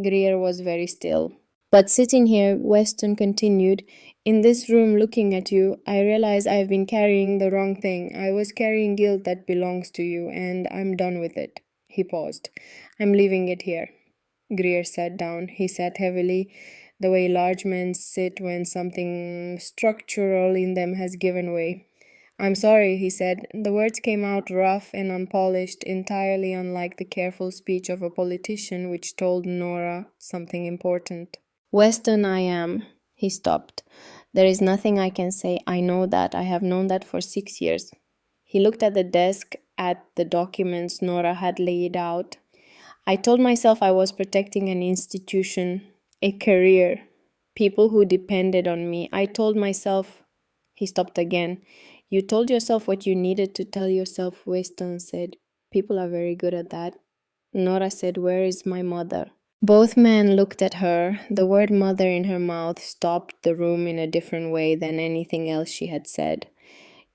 [SPEAKER 1] Greer was very still. But sitting here, Weston continued, in this room looking at you, I realize I've been carrying the wrong thing. I was carrying guilt that belongs to you, and I'm done with it. He paused. I'm leaving it here. Greer sat down. He sat heavily. the way large men sit when something structural in them has given way. I'm sorry, he said. The words came out rough and unpolished, entirely unlike the careful speech of a politician, which told Nora something important. Weston, I am. He stopped. There is nothing I can say. I know that. I have known that for 6 years. He looked at the desk, at the documents Nora had laid out. I told myself I was protecting an institution, a career, people who depended on me. I told myself. He stopped again. You told yourself what you needed to tell yourself, Weston said. People are very good at that. Nora said, Where is my mother? Both men looked at her. The word mother in her mouth stopped the room in a different way than anything else she had said.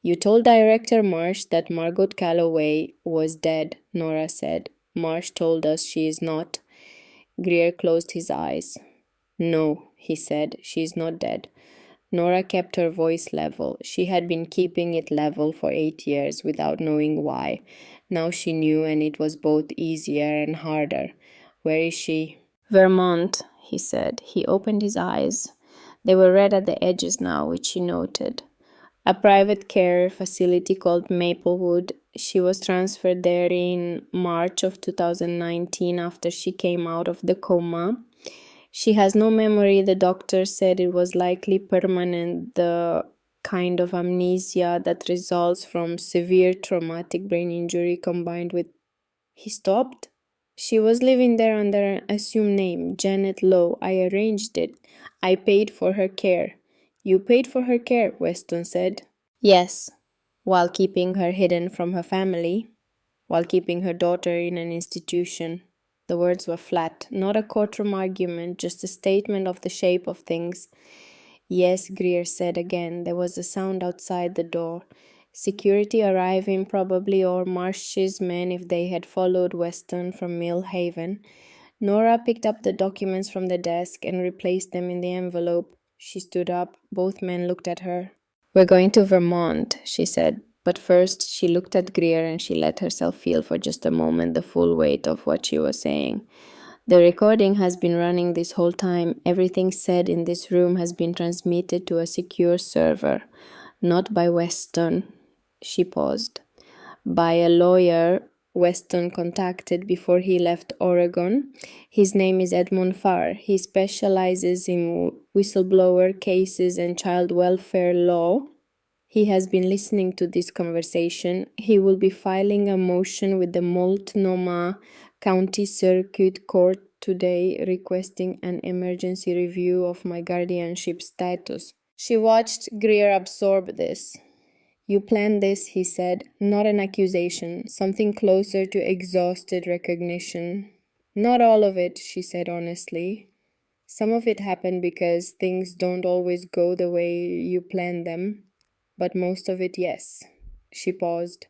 [SPEAKER 1] You told director Marsh that Margot Calloway was dead, Nora said. Marsh told us she is not. Greer closed his eyes. No, he said, she is not dead. Nora kept her voice level. She had been keeping it level for 8 years without knowing why. Now she knew, and it was both easier and harder. Where is she? Vermont, he said. He opened his eyes. They were red at the edges now, which she noted. A private care facility called Maplewood. She was transferred there in March of 2019 after she came out of the coma. She has no memory. The doctor said it was likely permanent, the kind of amnesia that results from severe traumatic brain injury combined with... He stopped. She was living there under an assumed name, Janet Lowe. I arranged it. I paid for her care. You paid for her care, Weston said. Yes, while keeping her hidden from her family, while keeping her daughter in an institution. The words were flat, not a courtroom argument, just a statement of the shape of things. Yes, Greer said again. There was a sound outside the door. Security arriving probably, or Marsh's men if they had followed Weston from Mill Haven. Nora picked up the documents from the desk and replaced them in the envelope. She stood up. Both men looked at her. We're going to Vermont, she said. But first she looked at Greer and she let herself feel for just a moment the full weight of what she was saying. The recording has been running this whole time. Everything said in this room has been transmitted to a secure server. Not by Weston. She paused. By a lawyer Weston contacted before he left Oregon. His name is Edmund Farr. He specializes in whistleblower cases and child welfare law. He has been listening to this conversation. He will be filing a motion with the Multnomah County Circuit Court today requesting an emergency review of my guardianship status. She watched Greer absorb this. You planned this, he said, not an accusation, something closer to exhausted recognition. Not all of it, she said honestly. Some of it happened because things don't always go the way you plan them. But most of it, yes. She paused.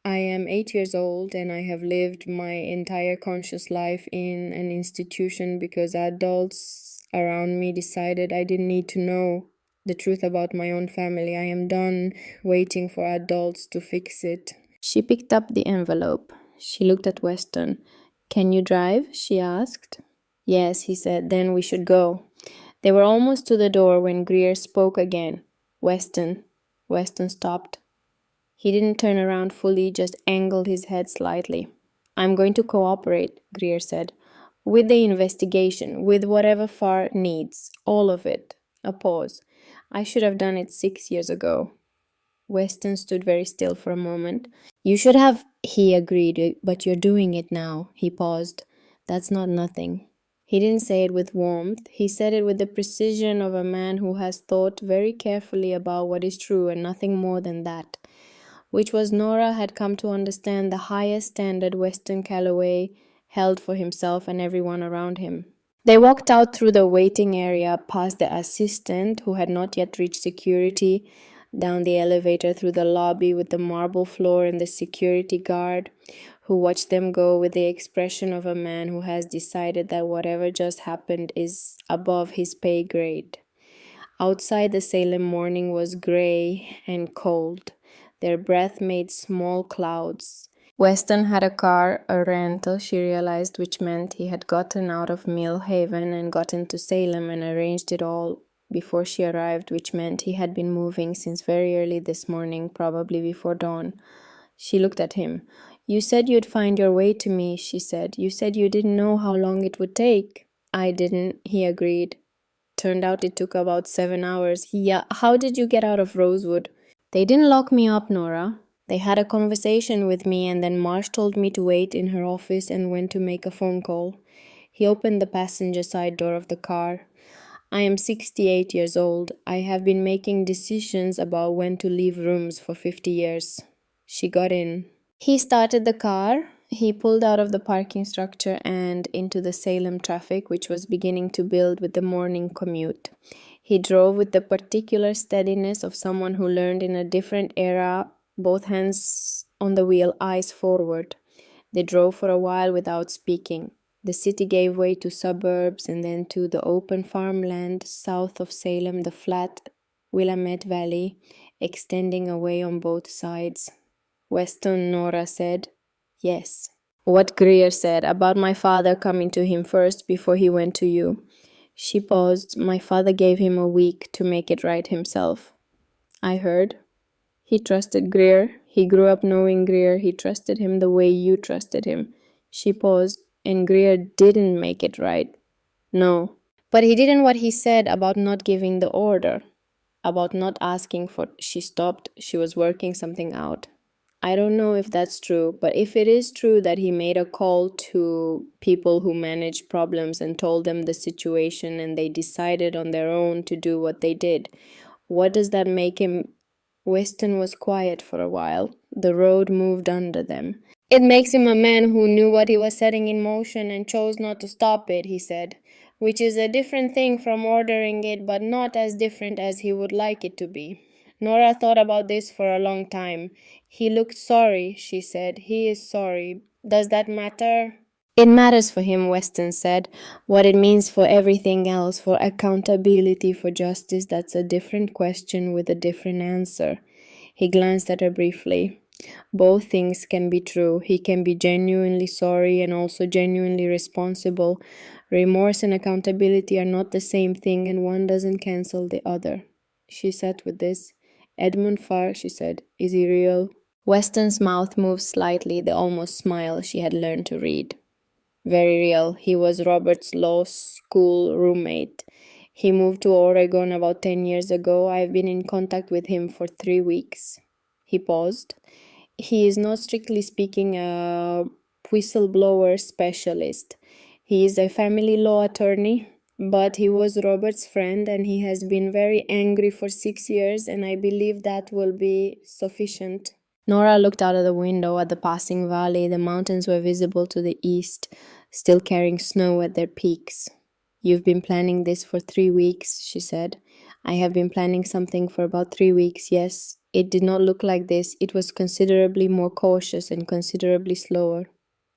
[SPEAKER 1] I am 8 years old and I have lived my entire conscious life in an institution because adults around me decided I didn't need to know the truth about my own family. I am done waiting for adults to fix it. She picked up the envelope. She looked at Weston. Can you drive? She asked. Yes, he said. Then we should go. They were almost to the door when Greer spoke again. Weston stopped. He didn't turn around fully, just angled his head slightly. I'm going to cooperate, Greer said, with the investigation, with whatever Farr needs, all of it. A pause. I should have done it 6 years ago. Weston stood very still for a moment. You should have, he agreed, but you're doing it now. He paused. That's not nothing. He didn't say it with warmth. He said it with the precision of a man who has thought very carefully about what is true and nothing more than that, which was Nora had come to understand the highest standard Weston Calloway held for himself and everyone around him. They walked out through the waiting area, past the assistant who had not yet reached security, down the elevator through the lobby with the marble floor and the security guard, who watched them go with the expression of a man who has decided that whatever just happened is above his pay grade. Outside, the Salem morning was gray and cold. Their breath made small clouds. Weston had a car, a rental, she realized, which meant he had gotten out of Mill Haven and gotten to Salem and arranged it all before she arrived, which meant he had been moving since very early this morning, probably before dawn. She looked at him. "You said you'd find your way to me," she said. "You said you didn't know how long it would take." "I didn't," he agreed. "Turned out it took about 7 hours." "Yeah, how did you get out of Rosewood?" "They didn't lock me up, Nora. They had a conversation with me, and then Marsh told me to wait in her office and went to make a phone call." He opened the passenger side door of the car. "I am 68 years old. I have been making decisions about when to leave rooms for 50 years. She got in. He started the car. He pulled out of the parking structure and into the Salem traffic, which was beginning to build with the morning commute. He drove with the particular steadiness of someone who learned in a different era, both hands on the wheel, eyes forward. They drove for a while without speaking. The city gave way to suburbs and then to the open farmland south of Salem, the flat Willamette Valley, extending away on both sides. "Weston," Nora said. "Yes." "What Greer said about my father coming to him first before he went to you." She paused. "My father gave him a week to make it right himself." "I heard." "He trusted Greer. He grew up knowing Greer. He trusted him the way you trusted him." She paused. "And Greer didn't make it right." "No. But he didn't what he said about not giving the order. About not asking for..." She stopped. She was working something out. "I don't know if that's true, but if it is true that he made a call to people who manage problems and told them the situation and they decided on their own to do what they did, what does that make him?" Weston was quiet for a while. The road moved under them. "It makes him a man who knew what he was setting in motion and chose not to stop it," he said, "which is a different thing from ordering it, but not as different as he would like it to be." Nora thought about this for a long time. "He looked sorry," she said. "He is sorry. Does that matter?" "It matters for him," Weston said. "What it means for everything else, for accountability, for justice, that's a different question with a different answer." He glanced at her briefly. "Both things can be true. He can be genuinely sorry and also genuinely responsible. Remorse and accountability are not the same thing, and one doesn't cancel the other." She sat with this. "Edmund Farr," she said. "Is he real?" Weston's mouth moved slightly, the almost smile she had learned to read. "Very real. He was Robert's law school roommate. He moved to Oregon about 10 years ago. I've been in contact with him for 3 weeks." He paused. "He is not strictly speaking a whistleblower specialist. He is a family law attorney, but he was Robert's friend and he has been very angry for 6 years, and I believe that will be sufficient." Nora looked out of the window at the passing valley. The mountains were visible to the east, still carrying snow at their peaks. "You've been planning this for 3 weeks," she said. "I have been planning something for about 3 weeks, yes. It did not look like this. It was considerably more cautious and considerably slower."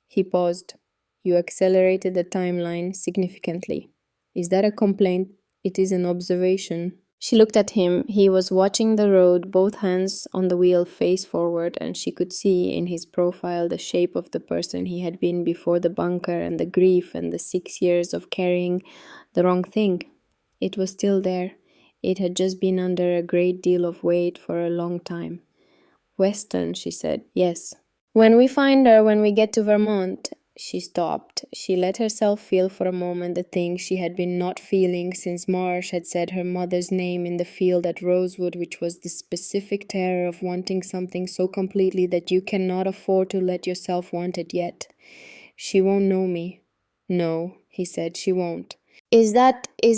[SPEAKER 1] He paused. "You accelerated the timeline significantly." "Is that a complaint?" "It is an observation." She looked at him. He was watching the road, both hands on the wheel, face forward, and she could see in his profile the shape of the person he had been before the bunker and the grief and the 6 years of carrying the wrong thing. It was still there. It had just been under a great deal of weight for a long time. "Weston," she said. "Yes." "When we find her, when we get to Vermont..." She stopped. She let herself feel for a moment the thing she had been not feeling since Marsh had said her mother's name in the field at Rosewood, which was the specific terror of wanting something so completely that you cannot afford to let yourself want it yet. "She won't know me." "No," he said, "she won't." Is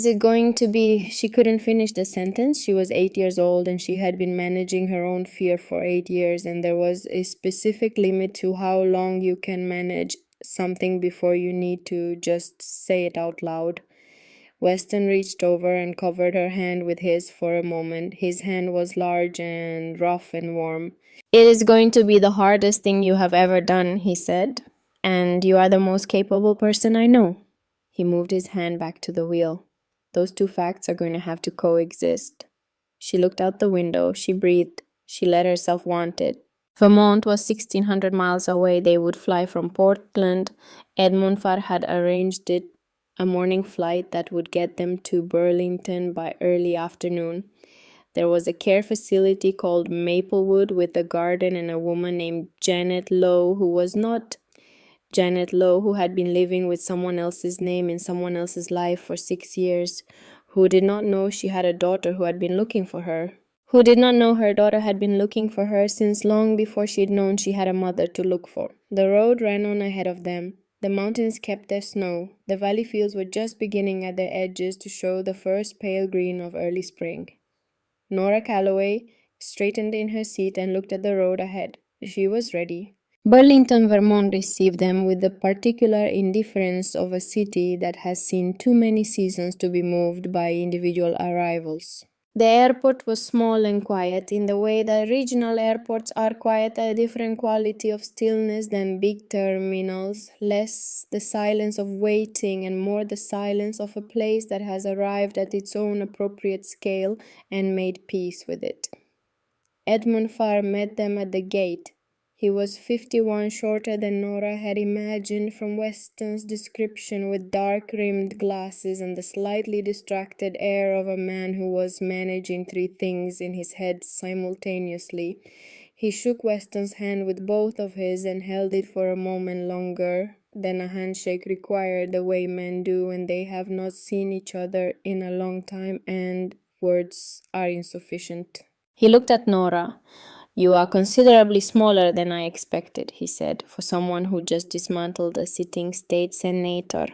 [SPEAKER 1] it going to be..." She couldn't finish the sentence. She was 8 years old and she had been managing her own fear for 8 years, and there was a specific limit to how long you can manage something before you need to just say it out loud. Weston reached over and covered her hand with his for a moment. His hand was large and rough and warm. "It is going to be the hardest thing you have ever done," he said, "and you are the most capable person I know." He moved his hand back to the wheel. "Those two facts are going to have to coexist." She looked out the window. She breathed. She let herself want it. Vermont was 1,600 miles away. They would fly from Portland. Edmund Farr had arranged it a morning flight that would get them to Burlington by early afternoon. There was a care facility called Maplewood with a garden and a woman named Janet Lowe who was not Janet Lowe, who had been living with someone else's name in someone else's life for 6 years, who did not know she had a daughter who had been looking for her, who did not know her daughter had been looking for her since long before she'd known she had a mother to look for. The road ran on ahead of them. The mountains kept their snow. The valley fields were just beginning at their edges to show the first pale green of early spring. Nora Calloway straightened in her seat and looked at the road ahead. She was ready. Burlington, Vermont received them with the particular indifference of a city that has seen too many seasons to be moved by individual arrivals. The airport was small and quiet in the way that regional airports are quiet, a different quality of stillness than big terminals, less the silence of waiting and more the silence of a place that has arrived at its own appropriate scale and made peace with it. Edmund Farr met them at the gate. He was 51, shorter than Nora had imagined from Weston's description, with dark-rimmed glasses and the slightly distracted air of a man who was managing three things in his head simultaneously. He shook Weston's hand with both of his and held it for a moment longer than a handshake required, the way men do when they have not seen each other in a long time and words are insufficient. He looked at Nora. "You are considerably smaller than I expected," he said, "for someone who just dismantled a sitting state senator."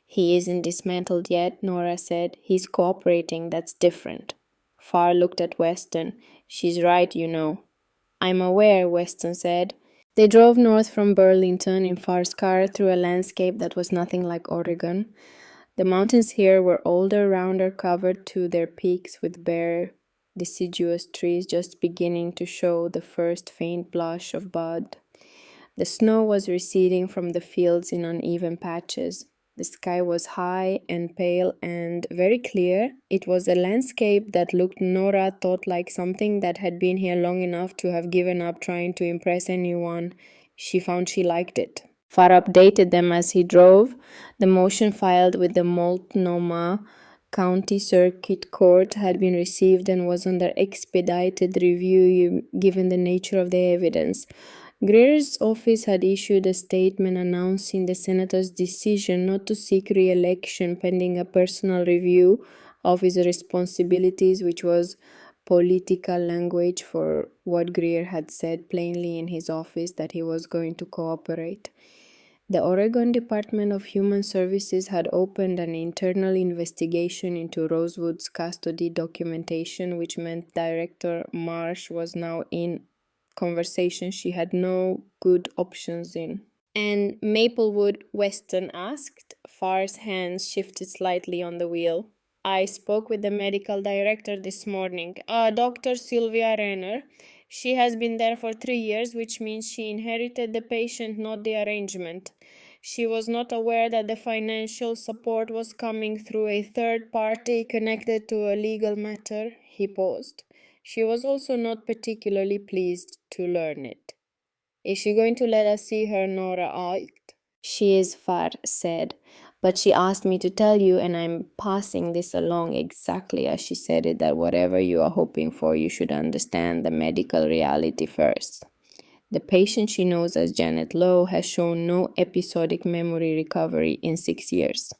[SPEAKER 1] "He isn't dismantled yet," Nora said. "He's cooperating. That's different." Farr looked at Weston. "She's right, you know." "I'm aware," Weston said. They drove north from Burlington in Farr's car through a landscape that was nothing like Oregon. The mountains here were older, rounder, covered to their peaks with bare, deciduous trees just beginning to show the first faint blush of bud. The snow was receding from the fields in uneven patches. The sky was high and pale and very clear. It was a landscape that looked, Nora thought, like something that had been here long enough to have given up trying to impress anyone. She found she liked it. Farr updated them as he drove. The motion filed with the Multnomah County Circuit Court had been received and was under expedited review given the nature of the evidence. Greer's office had issued a statement announcing the senator's decision not to seek re-election pending a personal review of his responsibilities, which was political language for what Greer had said plainly in his office, that he was going to cooperate. The Oregon Department of Human Services had opened an internal investigation into Rosewood's custody documentation, which meant Director Marsh was now in conversation she had no good options in. "And Maplewood?" Weston asked. Farr's hands shifted slightly on the wheel. "I spoke with the medical director this morning, Dr. Sylvia Renner. She has been there for 3 years, which means she inherited the patient, not the arrangement. She was not aware that the financial support was coming through a third party connected to a legal matter." He paused. "She was also not particularly pleased to learn it." "Is she going to let us see her?" Nora asked. "She is," Farr said. "But she asked me to tell you, and I'm passing this along exactly as she said it, that whatever you are hoping for, you should understand the medical reality first. The patient she knows as Janet Lowe has shown no episodic memory recovery in 6 years.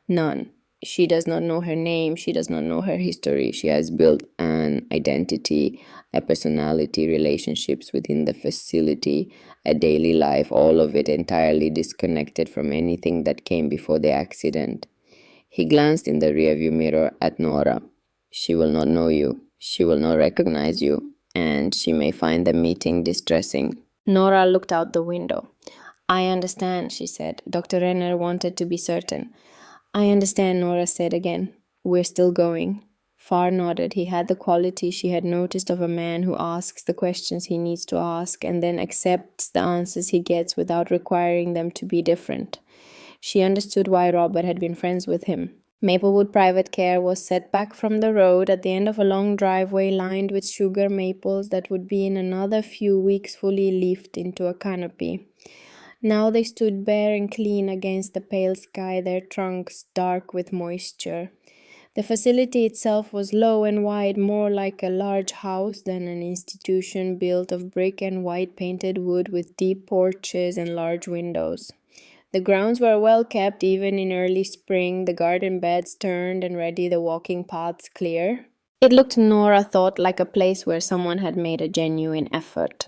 [SPEAKER 1] None. She does not know her name. She does not know her history. She has built an identity, a personality, relationships within the facility, a daily life, all of it entirely disconnected from anything that came before the accident." He glanced in the rearview mirror at Nora. "She will not know you. She will not recognize you. And she may find the meeting distressing." Nora looked out the window. "I understand," she said. Dr. Renner wanted to be certain. "I understand," Nora said again. "We're still going." Farr nodded. He had the quality she had noticed of a man who asks the questions he needs to ask and then accepts the answers he gets without requiring them to be different. She understood why Robert had been friends with him. Maplewood Private Care was set back from the road at the end of a long driveway lined with sugar maples that would be in another few weeks fully leafed into a canopy. Now they stood bare and clean against the pale sky, their trunks dark with moisture. The facility itself was low and wide, more like a large house than an institution built of brick and white painted wood with deep porches and large windows. The grounds were well kept even in early spring, the garden beds turned and ready, the walking paths clear. It looked, Nora thought, like a place where someone had made a genuine effort,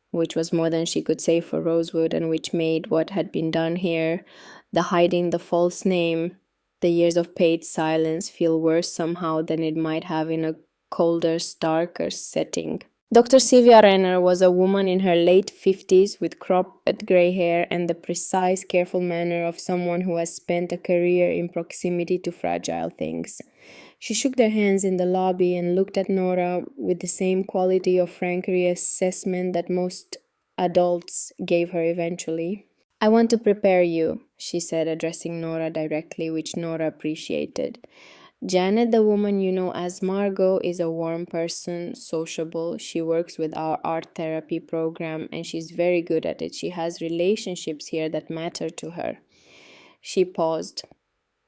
[SPEAKER 1] which was more than she could say for Rosewood, and which made what had been done here, the hiding the false name, the years of paid silence, feel worse somehow than it might have in a colder, starker setting. Dr. Sylvia Renner was a woman in her late 50s with cropped gray hair and the precise, careful manner of someone who has spent a career in proximity to fragile things. She shook their hands in the lobby and looked at Nora with the same quality of frank reassessment that most adults gave her eventually. I want to prepare you, she said, addressing Nora directly, which Nora appreciated. Janet, the woman you know as Margot, is a warm person, sociable. She works with our art therapy program and she's very good at it. She has relationships here that matter to her. She paused.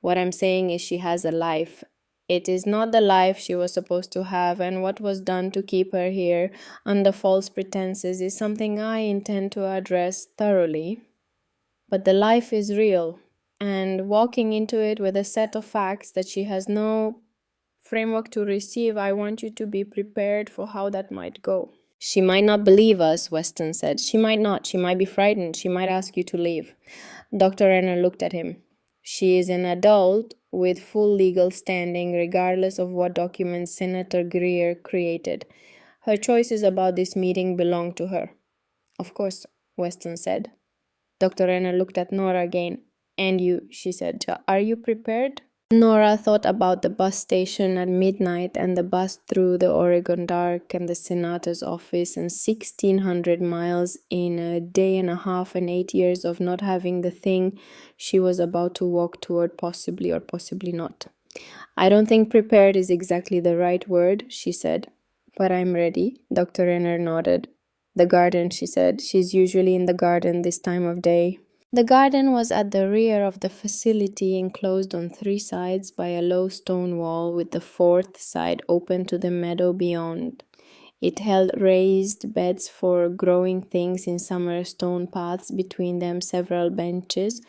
[SPEAKER 1] What I'm saying is she has a life. It is not the life she was supposed to have, and what was done to keep her here under false pretenses is something I intend to address thoroughly. But the life is real, and walking into it with a set of facts that she has no framework to receive, I want you to be prepared for how that might go. She might not believe us, Weston said. She might not. She might be frightened. She might ask you to leave. Dr. Renner looked at him. She is an adult with full legal standing, regardless of what documents Senator Greer created. Her choices about this meeting belong to her. Of course, Weston said. Dr. Renner looked at Nora again. And you, she said, are you prepared? Nora thought about the bus station at midnight and the bus through the Oregon dark and the senator's office and 1,600 miles in a day and a half and 8 years of not having the thing she was about to walk toward, possibly or possibly not. I don't think prepared is exactly the right word, she said. But I'm ready, Dr. Renner nodded. The garden, she said. She's usually in the garden this time of day. The garden was at the rear of the facility, enclosed on 3 sides by a low stone wall with the 4th side open to the meadow beyond. It held raised beds for growing things in summer, stone paths between them, several benches,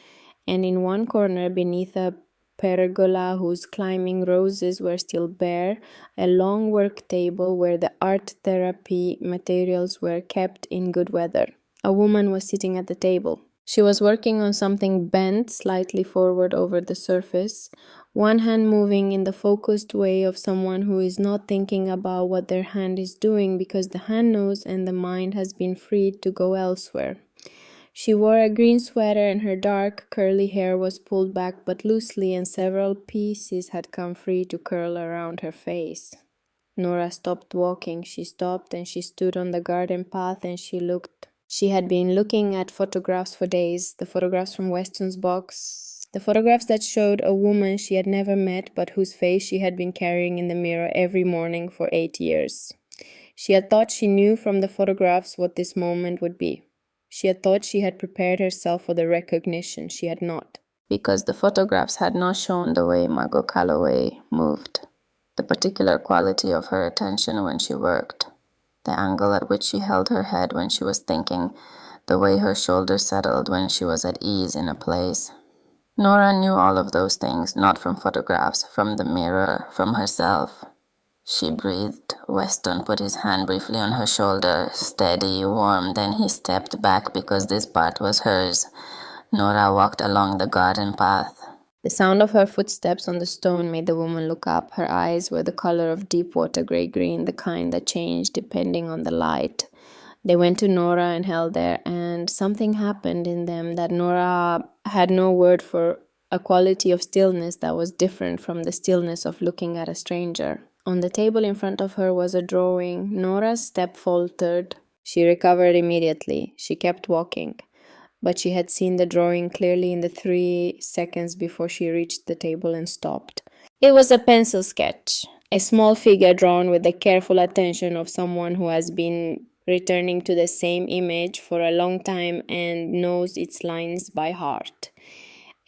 [SPEAKER 1] and in one corner beneath a pergola whose climbing roses were still bare, a long work table where the art therapy materials were kept in good weather. A woman was sitting at the table. She was working on something bent slightly forward over the surface, one hand moving in the focused way of someone who is not thinking about what their hand is doing because the hand knows and the mind has been freed to go elsewhere. She wore a green sweater and her dark, curly hair was pulled back but loosely and several pieces had come free to curl around her face. Nora stopped walking. She stopped and she stood on the garden path and she looked. She had been looking at photographs for days, the photographs from Weston's box, the photographs that showed a woman she had never met but whose face she had been carrying in the mirror every morning for 8 years. She had thought she knew from the photographs what this moment would be. She had thought she had prepared herself for the recognition. She had not. Because the photographs had not shown the way Margot Calloway moved, the particular quality of her attention when she worked, the angle at which she held her head when she was thinking, the way her shoulders settled when she was at ease in a place. Nora knew all of those things, not from photographs, from the mirror, from herself. She breathed. Weston put his hand briefly on her shoulder, steady, warm. Then he stepped back because this part was hers. Nora walked along the garden path. The sound of her footsteps on the stone made the woman look up. Her eyes were the color of deep water gray-green, the kind that changed depending on the light. They went to Nora and held there, and something happened in them that Nora had no word for, a quality of stillness that was different from the stillness of looking at a stranger. On the table in front of her was a drawing. Nora's step faltered. She recovered immediately. She kept walking. But she had seen the drawing clearly in the 3 seconds before she reached the table and stopped. It was a pencil sketch, a small figure drawn with the careful attention of someone who has been returning to the same image for a long time and knows its lines by heart.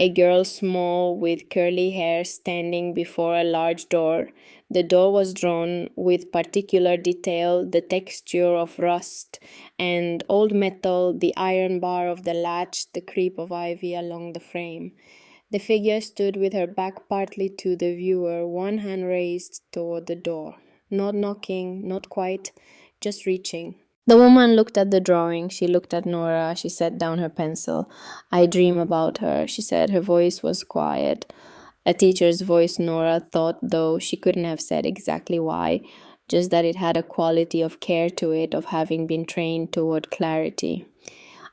[SPEAKER 1] A girl small with curly hair standing before a large door. The door was drawn with particular detail, the texture of rust and old metal, the iron bar of the latch, the creep of ivy along the frame. The figure stood with her back partly to the viewer, one hand raised toward the door. Not knocking, not quite, just reaching. The woman looked at the drawing. She looked at Nora. She set down her pencil. I dream about her, she said. Her voice was quiet. A teacher's voice, Nora thought, though she couldn't have said exactly why, just that it had a quality of care to it, of having been trained toward clarity.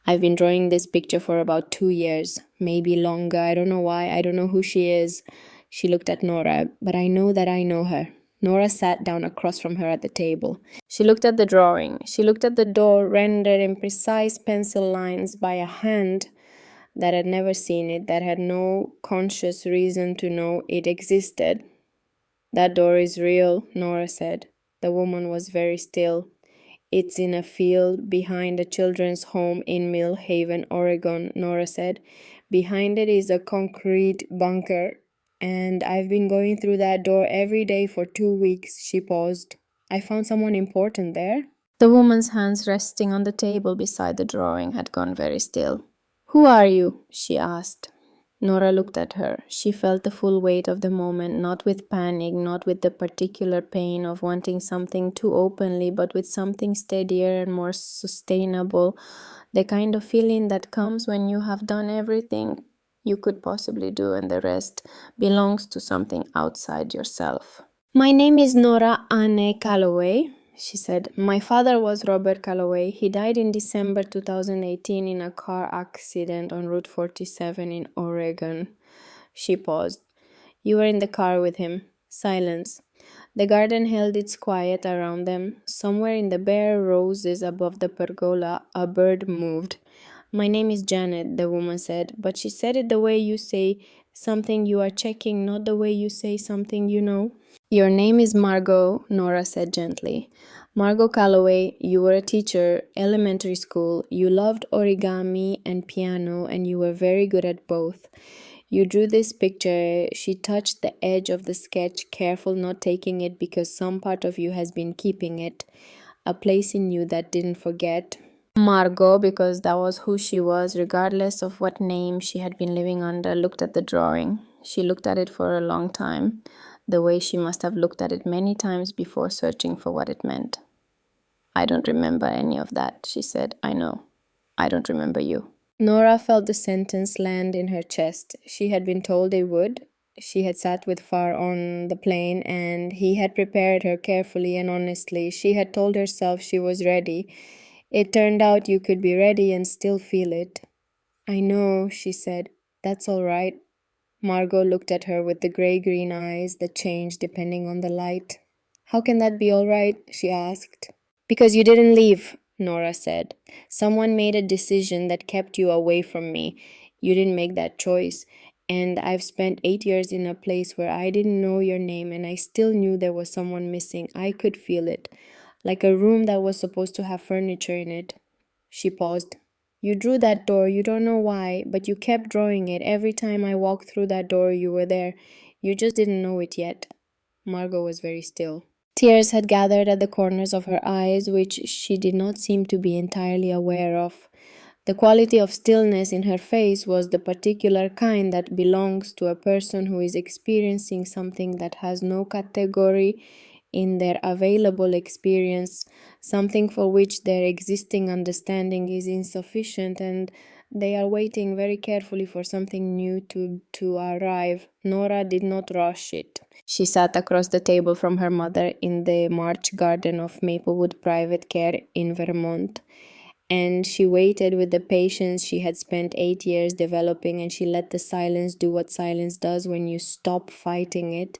[SPEAKER 1] I've been drawing this picture for about 2 years, maybe longer. I don't know why. I don't know who she is. She looked at Nora, but I know that I know her. Nora sat down across from her at the table. She looked at the drawing. She looked at the door rendered in precise pencil lines by a hand that had never seen it, that had no conscious reason to know it existed. That door is real, Nora said. The woman was very still. It's in a field behind a children's home in Mill Haven, Oregon, Nora said. Behind it is a concrete bunker, and I've been going through that door every day for 2 weeks. She paused. I found someone important there. The woman's hands resting on the table beside the drawing had gone very still. Who are you? She asked. Nora looked at her. She felt the full weight of the moment, not with panic, not with the particular pain of wanting something too openly, but with something steadier and more sustainable, the kind of feeling that comes when you have done everything you could possibly do and the rest belongs to something outside yourself. My name is Nora Anne Calloway, she said. My father was Robert Calloway. He died in December 2018 in a car accident on Route 47 in Oregon. She paused. You were in the car with him. Silence. The garden held its quiet around them. Somewhere in the bare roses above the pergola, a bird moved. My name is Janet, the woman said, but she said it the way you say something you are checking, not the way you say something you know. Your name is Margot, Nora said gently. Margot Calloway, you were a teacher, elementary school. You loved origami and piano, and you were very good at both. You drew this picture. She touched the edge of the sketch, careful not taking it because some part of you has been keeping it. A place in you that didn't forget. Margot, because that was who she was, regardless of what name she had been living under, looked at the drawing. She looked at it for a long time, the way she must have looked at it many times before searching for what it meant. I don't remember any of that, she said. I know. I don't remember you. Nora felt the sentence land in her chest. She had been told it would. She had sat with Far on the plane, and he had prepared her carefully and honestly. She had told herself she was ready. It turned out you could be ready and still feel it. I know, she said. That's all right. Margot looked at her with the gray-green eyes that changed depending on the light. How can that be all right? She asked. Because you didn't leave, Nora said. Someone made a decision that kept you away from me. You didn't make that choice. And I've spent 8 years in a place where I didn't know your name and I still knew there was someone missing. I could feel it. Like a room that was supposed to have furniture in it. She paused. You drew that door, you don't know why, but you kept drawing it. Every time I walked through that door, you were there. You just didn't know it yet. Margot was very still. Tears had gathered at the corners of her eyes, which she did not seem to be entirely aware of. The quality of stillness in her face was the particular kind that belongs to a person who is experiencing something that has no category in their available experience, something for which their existing understanding is insufficient, and they are waiting very carefully for something new to arrive. Nora did not rush it. She sat across the table from her mother in the March garden of Maplewood Private Care in Vermont, and she waited with the patience she had spent 8 years developing, and she let the silence do what silence does when you stop fighting it.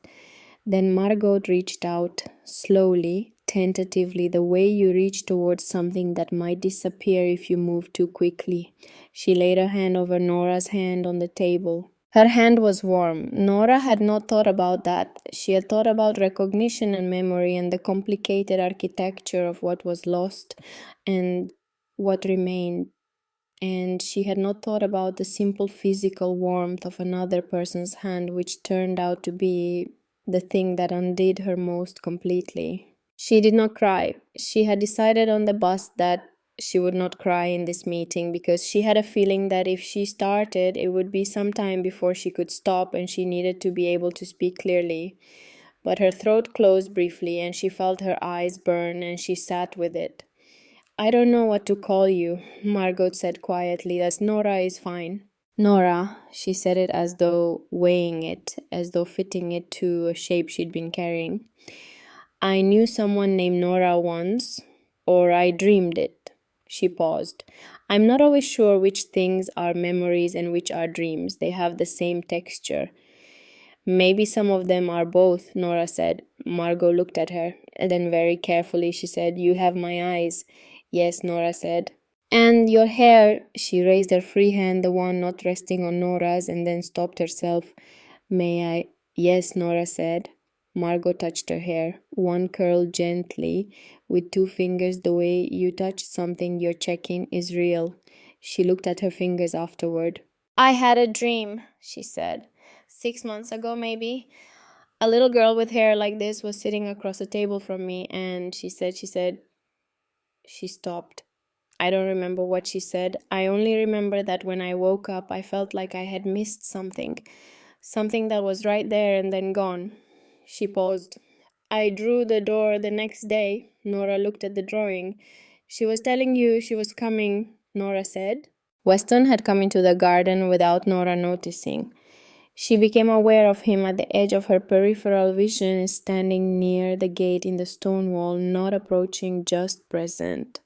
[SPEAKER 1] Then Margot reached out, slowly, tentatively, the way you reach towards something that might disappear if you move too quickly. She laid her hand over Nora's hand on the table. Her hand was warm. Nora had not thought about that. She had thought about recognition and memory and the complicated architecture of what was lost and what remained. And she had not thought about the simple physical warmth of another person's hand, which turned out to be the thing that undid her most completely. She did not cry. She had decided on the bus that she would not cry in this meeting because she had a feeling that if she started, it would be some time before she could stop and she needed to be able to speak clearly. But her throat closed briefly and she felt her eyes burn and she sat with it. I don't know what to call you, Margot said quietly, as Nora is fine. Nora, she said it as though weighing it, as though fitting it to a shape she'd been carrying. I knew someone named Nora once, or I dreamed it. She paused. I'm not always sure which things are memories and which are dreams. They have the same texture. Maybe some of them are both, Nora said. Margot looked at her, and then very carefully she said, You have my eyes. Yes, Nora said. And your hair, she raised her free hand, the one not resting on Nora's, and then stopped herself. May I? Yes, Nora said. Margot touched her hair, one curl gently, with two fingers. The way you touch something you're checking is real. She looked at her fingers afterward. I had a dream, she said. 6 months ago, maybe. A little girl with hair like this was sitting across the table from me, and she stopped. I don't remember what she said. I only remember that when I woke up, I felt like I had missed something. Something that was right there and then gone. She paused. I drew the door the next day. Nora looked at the drawing. She was telling you she was coming, Nora said. Weston had come into the garden without Nora noticing. She became aware of him at the edge of her peripheral vision, standing near the gate in the stone wall, not approaching, just present.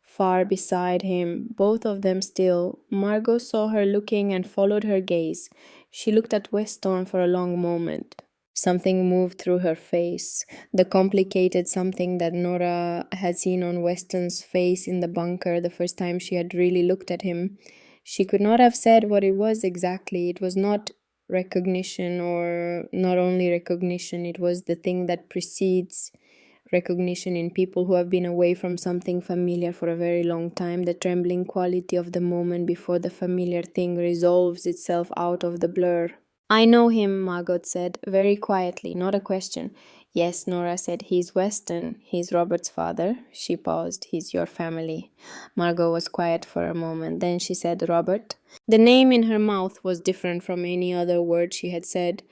[SPEAKER 1] Far beside him, both of them still, Margot saw her looking and followed her gaze. She looked at Weston for a long moment. Something moved through her face, the complicated something that Nora had seen on Weston's face in the bunker the first time she had really looked at him. She could not have said what it was exactly. It was not recognition, or not only recognition, it was the thing that precedes recognition in people who have been away from something familiar for a very long time, the trembling quality of the moment before the familiar thing resolves itself out of the blur. I know him, Margot said, very quietly, not a question. Yes, Nora said, he's Weston. He's Robert's father. She paused. He's your family. Margot was quiet for a moment. Then she said, Robert. The name in her mouth was different from any other word she had said.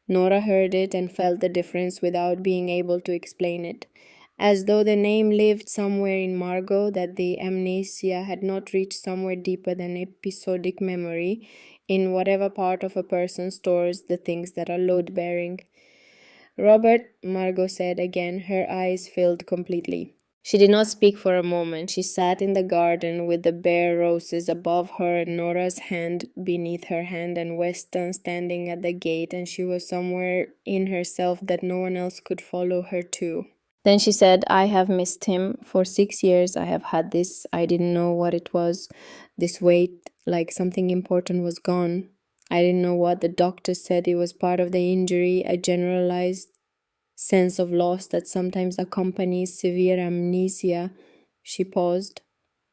[SPEAKER 1] Nora heard it and felt the difference without being able to explain it. As though the name lived somewhere in Margot, that the amnesia had not reached somewhere deeper than episodic memory, in whatever part of a person stores the things that are load-bearing. Robert, Margot said again, her eyes filled completely. She did not speak for a moment. She sat in the garden with the bare roses above her and Nora's hand beneath her hand and Weston standing at the gate, and she was somewhere in herself that no one else could follow her to. Then she said, I have missed him. For 6 years I have had this. I didn't know what it was. This weight, like something important was gone. I didn't know what. The doctor said it was part of the injury, a generalized sense of loss that sometimes accompanies severe amnesia. She paused.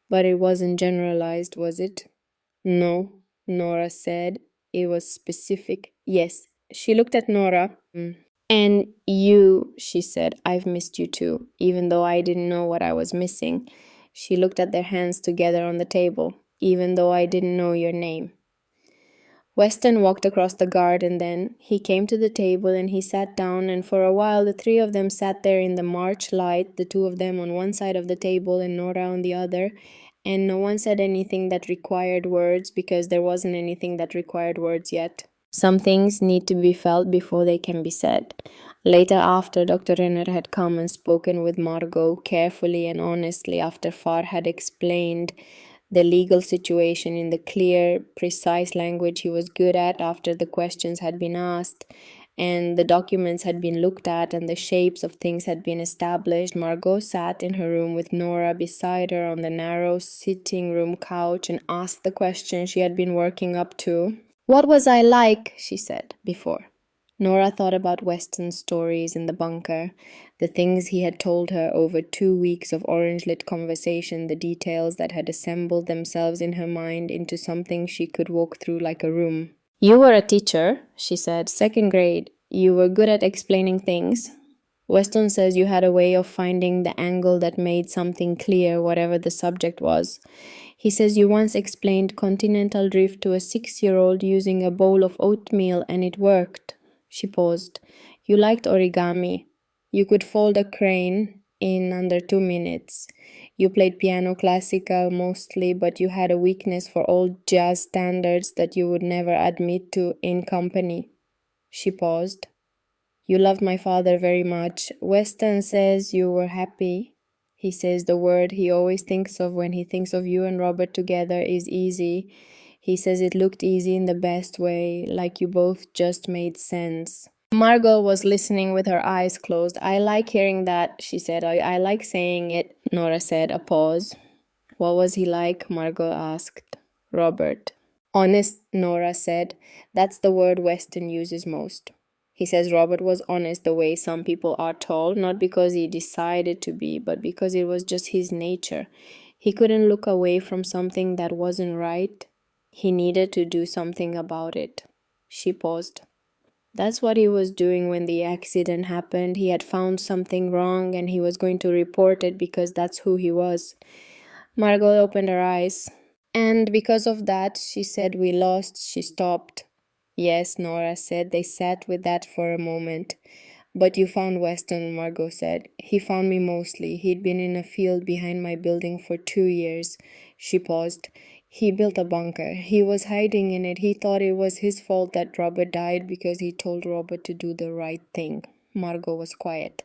[SPEAKER 1] But it wasn't generalized, was it? No, Nora said. It was specific. Yes. She looked at Nora. And you, she said, I've missed you too, even though I didn't know what I was missing. She looked at their hands together on the table, even though I didn't know your name. Weston walked across the garden then. He came to the table and he sat down, and for a while the three of them sat there in the March light, the two of them on one side of the table and Nora on the other, and no one said anything that required words because there wasn't anything that required words yet. Some things need to be felt before they can be said. Later, after Dr. Renner had come and spoken with Margot carefully and honestly, after Farr had explained the legal situation in the clear, precise language he was good at, after the questions had been asked and the documents had been looked at and the shapes of things had been established, Margot sat in her room with Nora beside her on the narrow sitting room couch and asked the question she had been working up to. What was I like, she said, before? Nora thought about Weston's stories in the bunker, the things he had told her over 2 weeks of orange-lit conversation, the details that had assembled themselves in her mind into something she could walk through like a room. You were a teacher, she said, second grade. You were good at explaining things. Weston says you had a way of finding the angle that made something clear, whatever the subject was. He says you once explained continental drift to a 6-year-old using a bowl of oatmeal and it worked. She paused. You liked origami. You could fold a crane in under 2 minutes. You played piano classical mostly, but you had a weakness for old jazz standards that you would never admit to in company. She paused. You loved my father very much. Weston says you were happy. He says the word he always thinks of when he thinks of you and Robert together is easy. He says it looked easy in the best way, like you both just made sense. Margot was listening with her eyes closed. I like hearing that, she said. I like saying it, Nora said. A pause. What was he like? Margot asked. Robert. Honest, Nora said. That's the word Weston uses most. He says Robert was honest the way some people are told, not because he decided to be, but because it was just his nature. He couldn't look away from something that wasn't right. He needed to do something about it. She paused. That's what he was doing when the accident happened. He had found something wrong and he was going to report it because that's who he was. Margot opened her eyes. And because of that, she said, we lost. She stopped. Yes, Nora said. They sat with that for a moment. But you found Weston, Margot said. He found me mostly. He'd been in a field behind my building for 2 years. She paused. He built a bunker. He was hiding in it. He thought it was his fault that Robert died because he told Robert to do the right thing. Margot was quiet.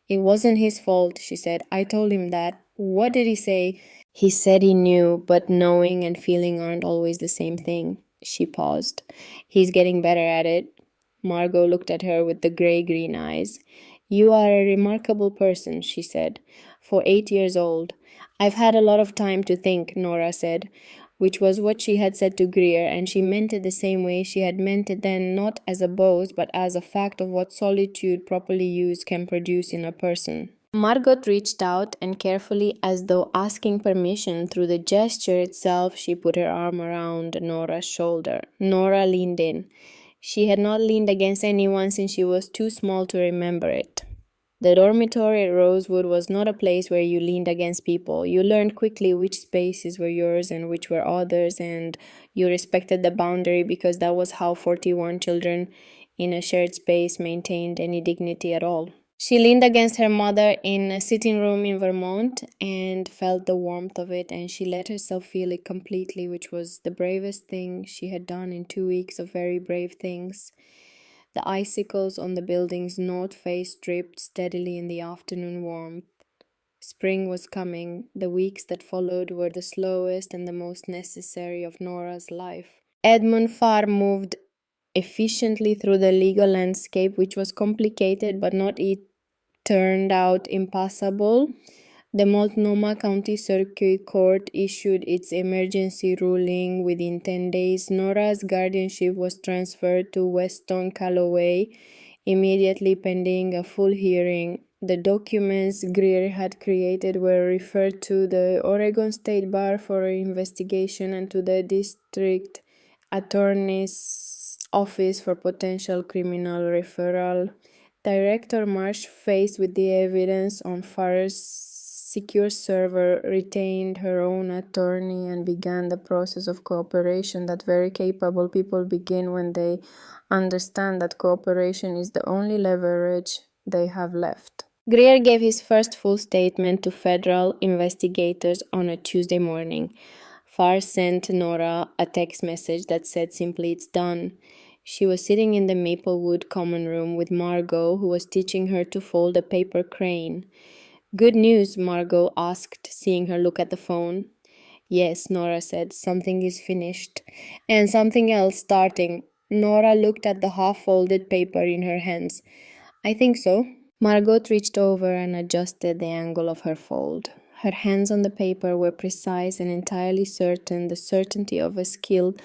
[SPEAKER 1] It wasn't his fault, she said. I told him that. What did he say? He said he knew, but knowing and feeling aren't always the same thing. She paused. He's getting better at it. Margot looked at her with the grey-green eyes. You are a remarkable person, she said, for 8 years old. I've had a lot of time to think, Nora said, which was what she had said to Greer, and she meant it the same way she had meant it then, not as a boast, but as a fact of what solitude properly used can produce in a person. Margot reached out and carefully, as though asking permission through the gesture itself, she put her arm around Nora's shoulder. Nora leaned in. She had not leaned against anyone since she was too small to remember it. The dormitory at Rosewood was not a place where you leaned against people. You learned quickly which spaces were yours and which were others, and you respected the boundary because that was how 41 children in a shared space maintained any dignity at all. She leaned against her mother in a sitting room in Vermont and felt the warmth of it, and she let herself feel it completely, which was the bravest thing she had done in 2 weeks of very brave things. The icicles on the building's north face dripped steadily in the afternoon warmth. Spring was coming. The weeks that followed were the slowest and the most necessary of Nora's life. Edmund Farr moved efficiently through the legal landscape, which was complicated but not it turned out impassable. The Multnomah County Circuit Court issued its emergency ruling within 10 days. Nora's guardianship was transferred to Weston Calloway, immediately pending a full hearing. The documents Greer had created were referred to the Oregon State Bar for investigation and to the district attorney's office for potential criminal referral. Director Marsh, faced with the evidence on Farr's secure server, retained her own attorney and began the process of cooperation that very capable people begin when they understand that cooperation is the only leverage they have left. Greer gave his first full statement to federal investigators on a Tuesday morning. Farr sent Nora a text message that said simply, "It's done." She was sitting in the Maplewood common room with Margot, who was teaching her to fold a paper crane. Good news, Margot asked, seeing her look at the phone. Yes, Nora said, something is finished. And something else starting. Nora looked at the half-folded paper in her hands. I think so. Margot reached over and adjusted the angle of her fold. Her hands on the paper were precise and entirely certain, the certainty of a skill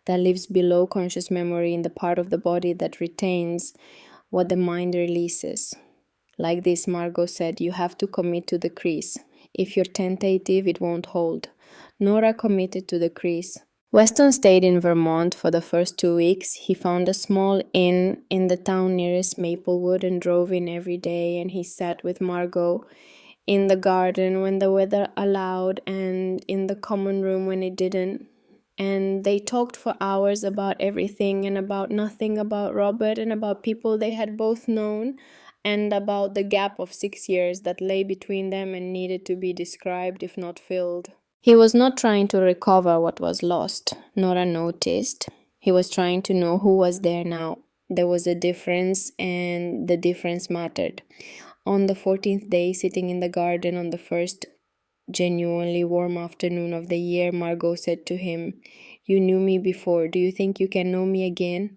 [SPEAKER 1] that lives below conscious memory in the part of the body that retains what the mind releases. Like this, Margot said, you have to commit to the crease. If you're tentative, it won't hold. Nora committed to the crease. Weston stayed in Vermont for the first 2 weeks. He found a small inn in the town nearest Maplewood and drove in every day, and he sat with Margot in the garden when the weather allowed and in the common room when it didn't. And they talked for hours about everything and about nothing, about Robert and about people they had both known, and about the gap of 6 years that lay between them and needed to be described if not filled. He was not trying to recover what was lost, Nora noticed. He was trying to know who was there now. There was a difference, and the difference mattered. On the 14th day, sitting in the garden on the first genuinely warm afternoon of the year, Margot said to him, "You knew me before. Do you think you can know me again?"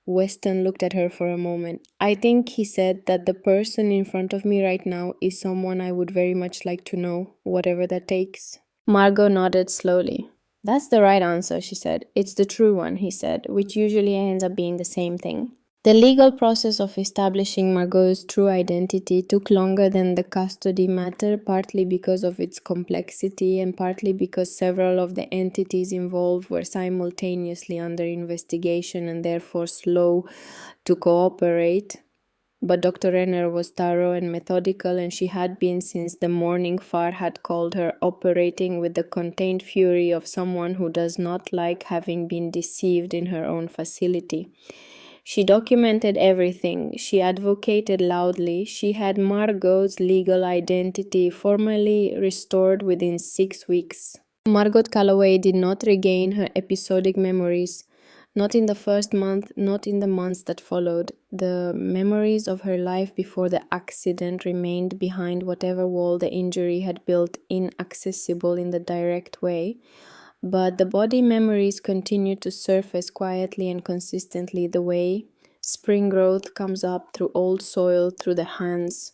[SPEAKER 1] Weston looked at her for a moment. "I think," he said, "that the person in front of me right now is someone I would very much like to know, whatever that takes." Margot nodded slowly. "That's the right answer," she said. "It's the true one," he said, which usually ends up being the same thing. The legal process of establishing Margot's true identity took longer than the custody matter, partly because of its complexity and partly because several of the entities involved were simultaneously under investigation and therefore slow to cooperate. But Dr. Renner was thorough and methodical, and she had been since the morning Farr had called her, operating with the contained fury of someone who does not like having been deceived in her own facility. She documented everything. She advocated loudly. She had Margot's legal identity formally restored within 6 weeks. Margot Calloway did not regain her episodic memories. Not in the first month, not in the months that followed. The memories of her life before the accident remained behind whatever wall the injury had built, inaccessible in the direct way. But the body memories continued to surface quietly and consistently, the way spring growth comes up through old soil, through the hands,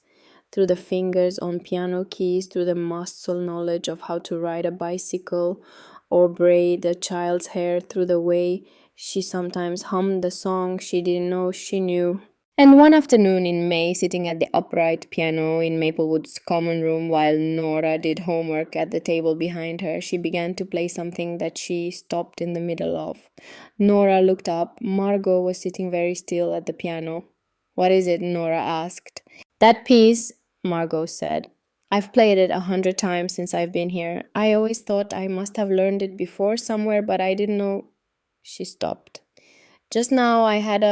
[SPEAKER 1] through the fingers on piano keys, through the muscle knowledge of how to ride a bicycle or braid a child's hair, through the way she sometimes hummed the song she didn't know she knew. And one afternoon in May, sitting at the upright piano in Maplewood's common room while Nora did homework at the table behind her, she began to play something that she stopped in the middle of. Nora looked up. Margot was sitting very still at the piano. "What is it?" Nora asked. "That piece," Margot said. "I've played it 100 times since I've been here. I always thought I must have learned it before somewhere, but I didn't know." She stopped. "Just now I had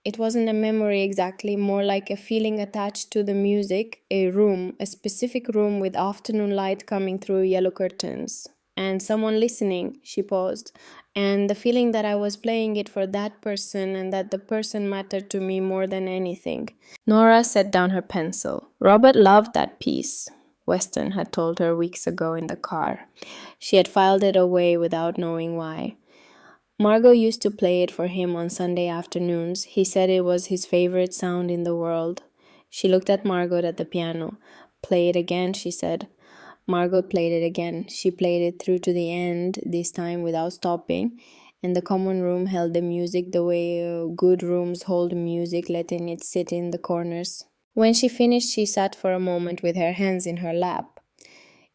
[SPEAKER 1] it wasn't a memory exactly, more like a feeling attached to the music, a specific room with afternoon light coming through yellow curtains. And someone listening," she paused, "and the feeling that I was playing it for that person and that the person mattered to me more than anything." Nora set down her pencil. "Robert loved that piece," Weston had told her weeks ago in the car. She had filed it away without knowing why. Margot used to play it for him on Sunday afternoons. He said it was his favorite sound in the world. She looked at Margot at the piano. "Play it again," she said. Margot played it again. She played it through to the end, this time without stopping, and the common room held the music the way good rooms hold music, letting it sit in the corners. When she finished, she sat for a moment with her hands in her lap.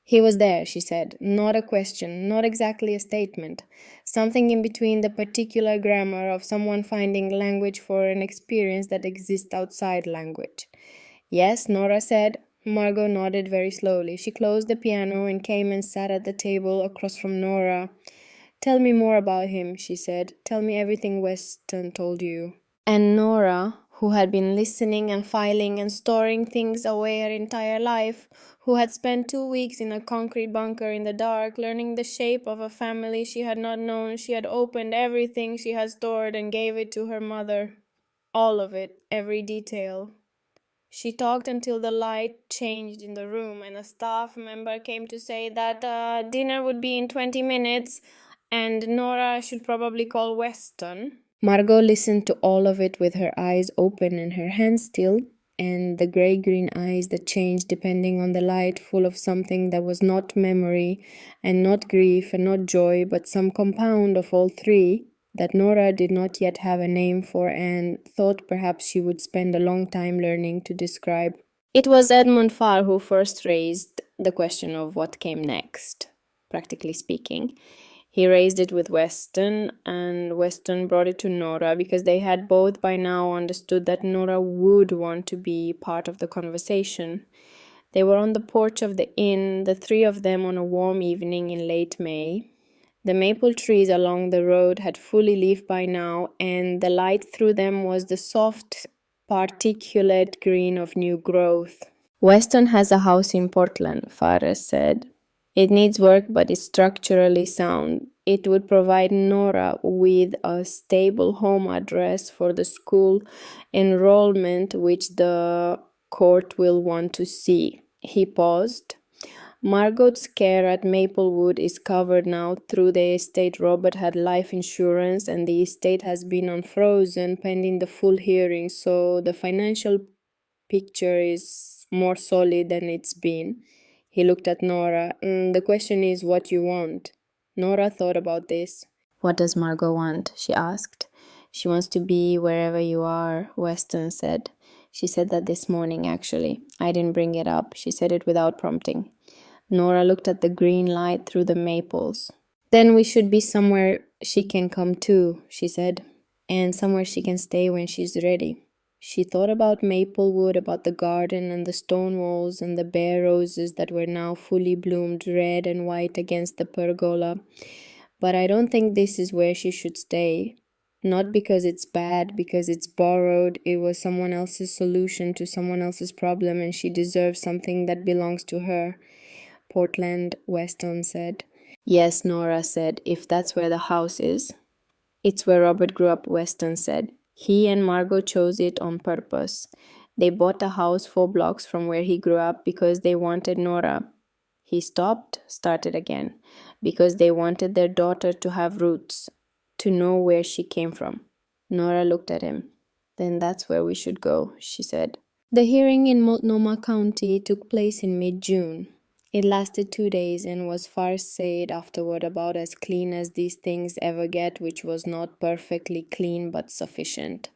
[SPEAKER 1] "He was there," she said. "Not a question, not exactly a statement. Something in between the particular grammar of someone finding language for an experience that exists outside language." "Yes," Nora said. Margot nodded very slowly. She closed the piano and came and sat at the table across from Nora. "Tell me more about him," she said. "Tell me everything Weston told you." And Nora, who had been listening and filing and storing things away her entire life, who had spent 2 weeks in a concrete bunker in the dark, learning the shape of a family she had not known, she had opened everything she had stored and gave it to her mother. All of it, every detail. She talked until the light changed in the room and a staff member came to say that dinner would be in 20 minutes and Nora should probably call Weston. Margot listened to all of it with her eyes open and her hands still, and the grey-green eyes that changed depending on the light, full of something that was not memory and not grief and not joy, but some compound of all three. that Nora did not yet have a name for and thought perhaps she would spend a long time learning to describe. It was Edmund Farr who first raised the question of what came next, practically speaking. He raised it with Weston, and Weston brought it to Nora because they had both by now understood that Nora would want to be part of the conversation. They were on the porch of the inn, the three of them on a warm evening in late May. The maple trees along the road had fully leafed by now, and the light through them was the soft, particulate green of new growth. Weston has a house in Portland, Farah said. It needs work, but is structurally sound. It would provide Nora with a stable home address for the school enrollment, which the court will want to see. He paused. Margot's care at Maplewood is covered now through the estate. Robert had life insurance, and the estate has been unfrozen pending the full hearing, so the financial picture is more solid than it's been. He looked at Nora. The question is what you want. Nora thought about this. What does Margot want? She asked. She wants to be wherever you are, Weston said. She said that this morning, actually. I didn't bring it up. She said it without prompting. Nora looked at the green light through the maples. Then we should be somewhere she can come to, she said, and somewhere she can stay when she's ready. She thought about Maplewood, about the garden and the stone walls and the bare roses that were now fully bloomed red and white against the pergola. But I don't think this is where she should stay. Not because it's bad, because it's borrowed. It was someone else's solution to someone else's problem, and she deserves something that belongs to her. Portland, Weston said. Yes, Nora said, if that's where the house is. It's where Robert grew up, Weston said. He and Margot chose it on purpose. They bought a house 4 blocks from where he grew up because they wanted Nora. He stopped, started again. Because they wanted their daughter to have roots, to know where she came from. Nora looked at him. Then that's where we should go, she said. The hearing in Multnomah County took place in mid-June. It lasted 2 days and was Farr said afterward about as clean as these things ever get, which was not perfectly clean but sufficient.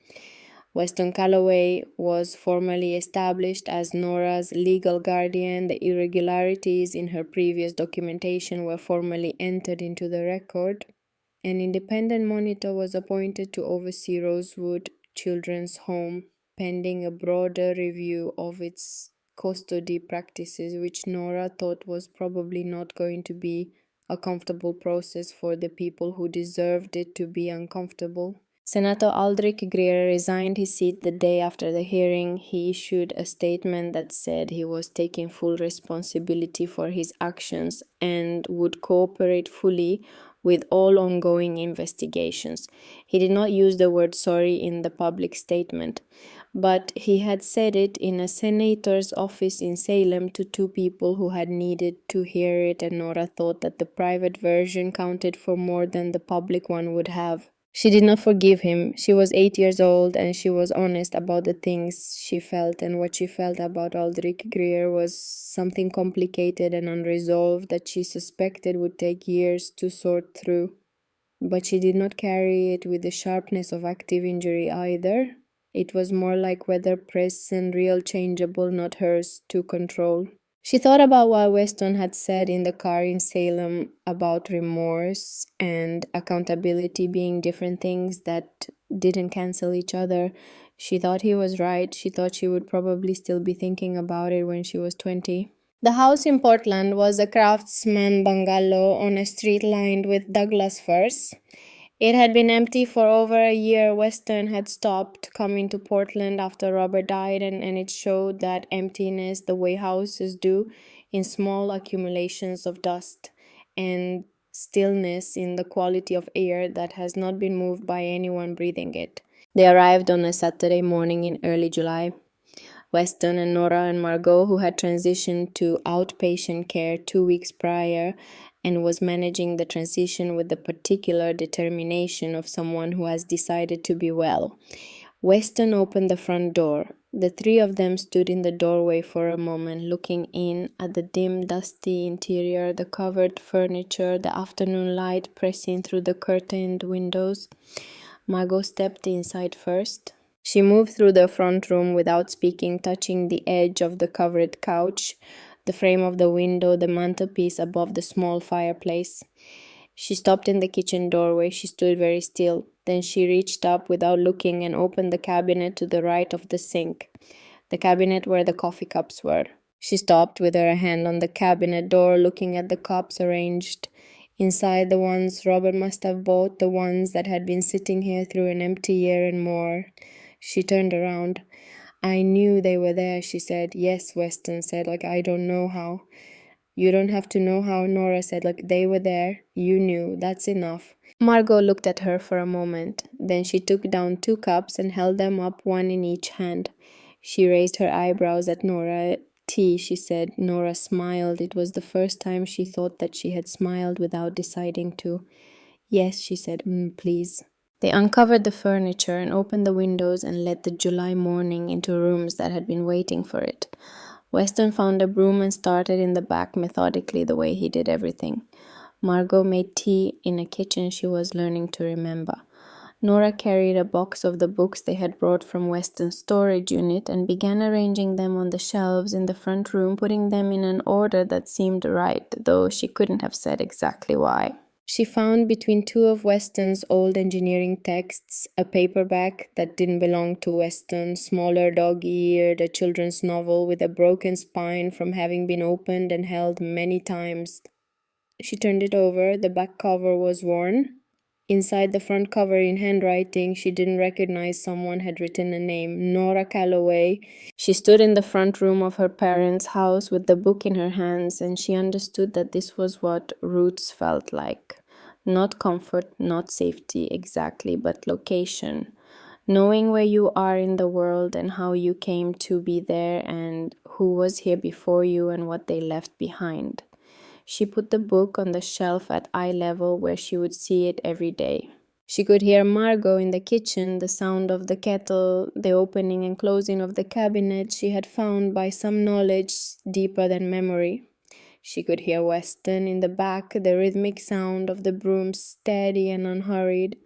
[SPEAKER 1] Weston Calloway was formally established as Nora's legal guardian. The irregularities in her previous documentation were formally entered into the record. An independent monitor was appointed to oversee Rosewood Children's Home, pending a broader review of its custody practices, which Nora thought was probably not going to be a comfortable process for the people who deserved it to be uncomfortable. Senator Aldrich Greer resigned his seat the day after the hearing. He issued a statement that said he was taking full responsibility for his actions and would cooperate fully with all ongoing investigations. He did not use the word sorry in the public statement, but he had said it in a senator's office in Salem to 2 people who had needed to hear it, and Nora thought that the private version counted for more than the public one would have. She did not forgive him. She was 8 years old, and she was honest about the things she felt, and what she felt about Aldrich Greer was something complicated and unresolved that she suspected would take years to sort through. But she did not carry it with the sharpness of active injury either. It was more like weather press and real changeable, not hers to control. She thought about what Weston had said in the car in Salem about remorse and accountability being different things that didn't cancel each other. She thought he was right. She thought she would probably still be thinking about it when she was 20. The house in Portland was a craftsman bungalow on a street lined with Douglas firs. It had been empty for over a year. Weston had stopped coming to Portland after Robert died, and it showed that emptiness the way houses do, in small accumulations of dust, and stillness in the quality of air that has not been moved by anyone breathing it. They arrived on a Saturday morning in early July. Weston and Nora and Margot, who had transitioned to outpatient care 2 weeks prior and was managing the transition with the particular determination of someone who has decided to be well, Weston opened the front door. The three of them stood in the doorway for a moment, looking in at the dim, dusty interior, the covered furniture, the afternoon light pressing through the curtained windows. Margot stepped inside first. She moved through the front room without speaking, touching the edge of the covered couch, the frame of the window, the mantelpiece above the small fireplace. She stopped in the kitchen doorway. She stood very still. Then she reached up without looking and opened the cabinet to the right of the sink, the cabinet where the coffee cups were. She stopped with her hand on the cabinet door, looking at the cups arranged inside, the ones Robert must have bought, the ones that had been sitting here through an empty year and more. She turned around. I knew they were there, she said. Yes, Weston said, like, I don't know how. You don't have to know how, Nora said, like, they were there. You knew. That's enough. Margot looked at her for a moment. Then she took down 2 cups and held them up, one in each hand. She raised her eyebrows at Nora. Tea, she said. Nora smiled. It was the first time she thought that she had smiled without deciding to. Yes, she said, please. They uncovered the furniture and opened the windows and let the July morning into rooms that had been waiting for it. Weston found a broom and started in the back methodically, the way he did everything. Margot made tea in a kitchen she was learning to remember. Nora carried a box of the books they had brought from Weston's storage unit and began arranging them on the shelves in the front room, putting them in an order that seemed right, though she couldn't have said exactly why. She found between 2 of Weston's old engineering texts a paperback that didn't belong to Weston, smaller, dog-eared, a children's novel with a broken spine from having been opened and held many times. She turned it over. The back cover was worn. Inside the front cover, in handwriting, she didn't recognize someone had written a name, Nora Calloway. She stood in the front room of her parents' house with the book in her hands, and she understood that this was what roots felt like. Not comfort, not safety exactly, but location. Knowing where you are in the world and how you came to be there and who was here before you and what they left behind. She put the book on the shelf at eye level where she would see it every day. She could hear Margot in the kitchen, the sound of the kettle, the opening and closing of the cabinet she had found by some knowledge deeper than memory. She could hear Weston in the back, the rhythmic sound of the broom steady and unhurried.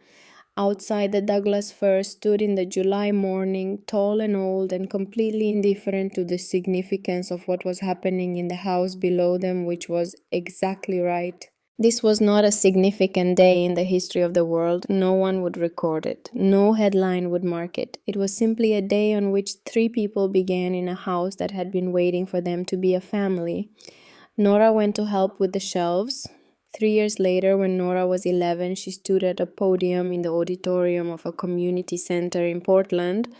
[SPEAKER 1] Outside, the Douglas fir stood in the July morning, tall and old and completely indifferent to the significance of what was happening in the house below them, which was exactly right. This was not a significant day in the history of the world. No one would record it. No headline would mark it. It was simply a day on which 3 people began in a house that had been waiting for them to be a family. Nora went to help with the shelves. 3 years later, when Nora was 11, she stood at a podium in the auditorium of a community center in Portland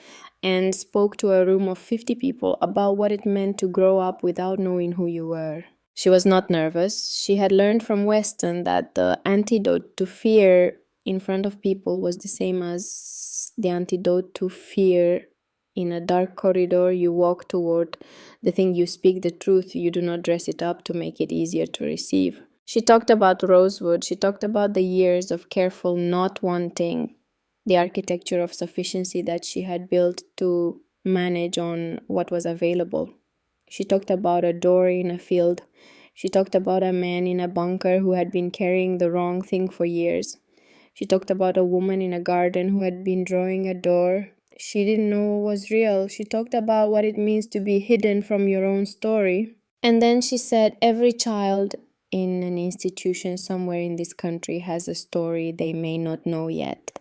[SPEAKER 1] and spoke to a room of 50 people about what it meant to grow up without knowing who you were. She was not nervous. She had learned from Weston that the antidote to fear in front of people was the same as the antidote to fear in a dark corridor. You walk toward the thing, you speak the truth, you do not dress it up to make it easier to receive. She talked about Rosewood. She talked about the years of careful not wanting, the architecture of sufficiency that she had built to manage on what was available. She talked about a door in a field. She talked about a man in a bunker who had been carrying the wrong thing for years. She talked about a woman in a garden who had been drawing a door she didn't know was real. She talked about what it means to be hidden from your own story. And then she said, every child in an institution somewhere in this country has a story they may not know yet.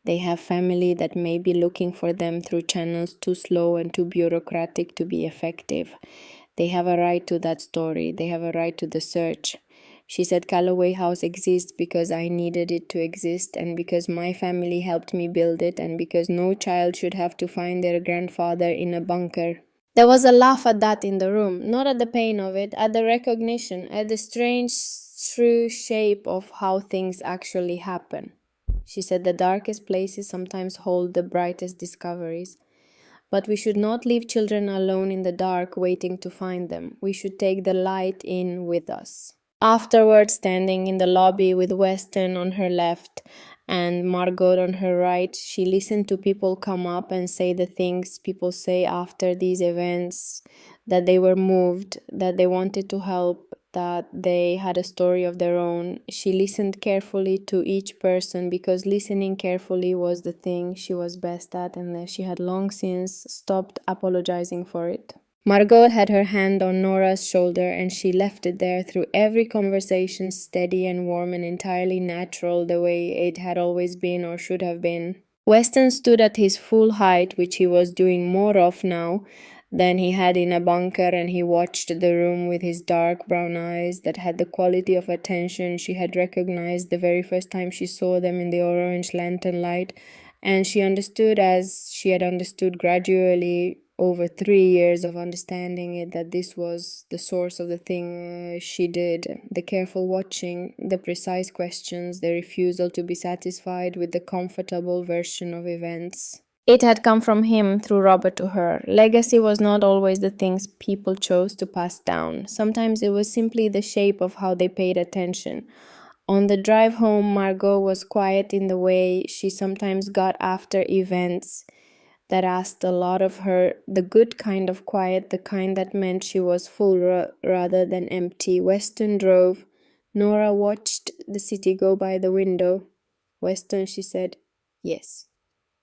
[SPEAKER 1] They have family that may be looking for them through channels too slow and too bureaucratic to be effective. They have a right to that story. They have a right to the search. She said Calloway House exists because I needed it to exist and because my family helped me build it and because no child should have to find their grandfather in a bunker. There was a laugh at that in the room, not at the pain of it, at the recognition, at the strange, true shape of how things actually happen. She said the darkest places sometimes hold the brightest discoveries. But we should not leave children alone in the dark waiting to find them. We should take the light in with us. Afterward, standing in the lobby with Weston on her left And Margot on her right, she listened to people come up and say the things people say after these events, that they were moved, that they wanted to help, that they had a story of their own. She listened carefully to each person because listening carefully was the thing she was best at, and that she had long since stopped apologizing for it. Margot had her hand on Nora's shoulder and she left it there through every conversation, steady and warm and entirely natural, the way it had always been or should have been. Weston stood at his full height, which he was doing more of now than he had in a bunker, and he watched the room with his dark brown eyes that had the quality of attention she had recognized the very first time she saw them in the orange lantern light, and she understood, as she had understood gradually over 3 years of understanding it, that this was the source of the thing she did. The careful watching, the precise questions, the refusal to be satisfied with the comfortable version of events. It had come from him through Robert to her. Legacy was not always the things people chose to pass down. Sometimes it was simply the shape of how they paid attention. On the drive home, Margot was quiet in the way she sometimes got after events that asked a lot of her, the good kind of quiet, the kind that meant she was full rather than empty. Weston drove. Nora watched the city go by the window. Weston, she said, "Yes.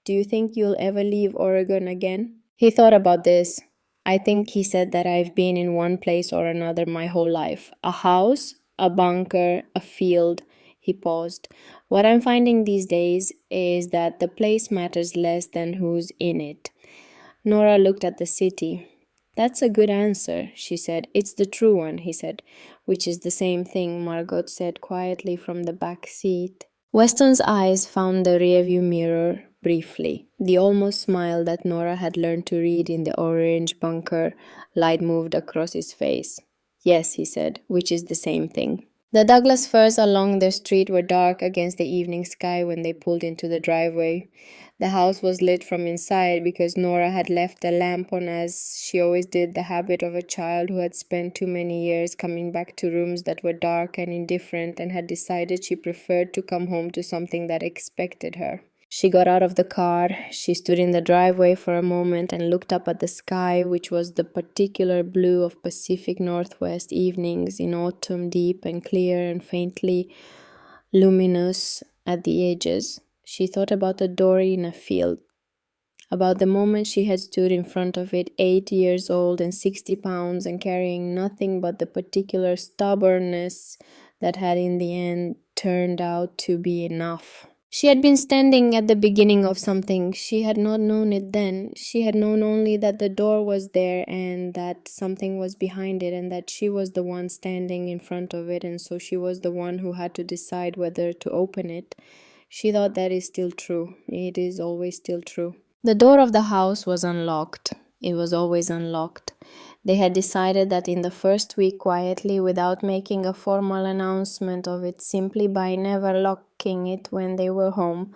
[SPEAKER 1] Do you think you'll ever leave Oregon again?" He thought about this. "I think," he said, "that I've been in one place or another my whole life. A house, a bunker, a field." He paused. "What I'm finding these days is that the place matters less than who's in it." Nora looked at the city. "That's a good answer," she said. "It's the true one," he said. "Which is the same thing," Margot said quietly from the back seat. Weston's eyes found the rearview mirror briefly. The almost smile that Nora had learned to read in the orange bunker light moved across his face. "Yes," he said, "which is the same thing." The Douglas firs along the street were dark against the evening sky when they pulled into the driveway. The house was lit from inside because Nora had left a lamp on, as she always did, the habit of a child who had spent too many years coming back to rooms that were dark and indifferent, and had decided she preferred to come home to something that expected her. She got out of the car. She stood in the driveway for a moment and looked up at the sky, which was the particular blue of Pacific Northwest evenings in autumn, deep and clear and faintly luminous at the edges. She thought about a dory in a field, about the moment she had stood in front of it, 8 years old and 60 pounds, and carrying nothing but the particular stubbornness that had in the end turned out to be enough. She had been standing at the beginning of something. She had not known it then. She had known only that the door was there and that something was behind it, and that she was the one standing in front of it, and so she was the one who had to decide whether to open it. She thought that is still true. It is always still true. The door of the house was unlocked. It was always unlocked. They had decided that in the first week, quietly, without making a formal announcement of it, simply by never locking it when they were home,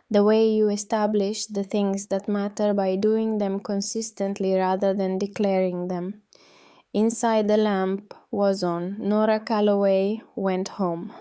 [SPEAKER 1] the way you establish the things that matter by doing them consistently rather than declaring them. Inside, the lamp was on. Nora Calloway went home.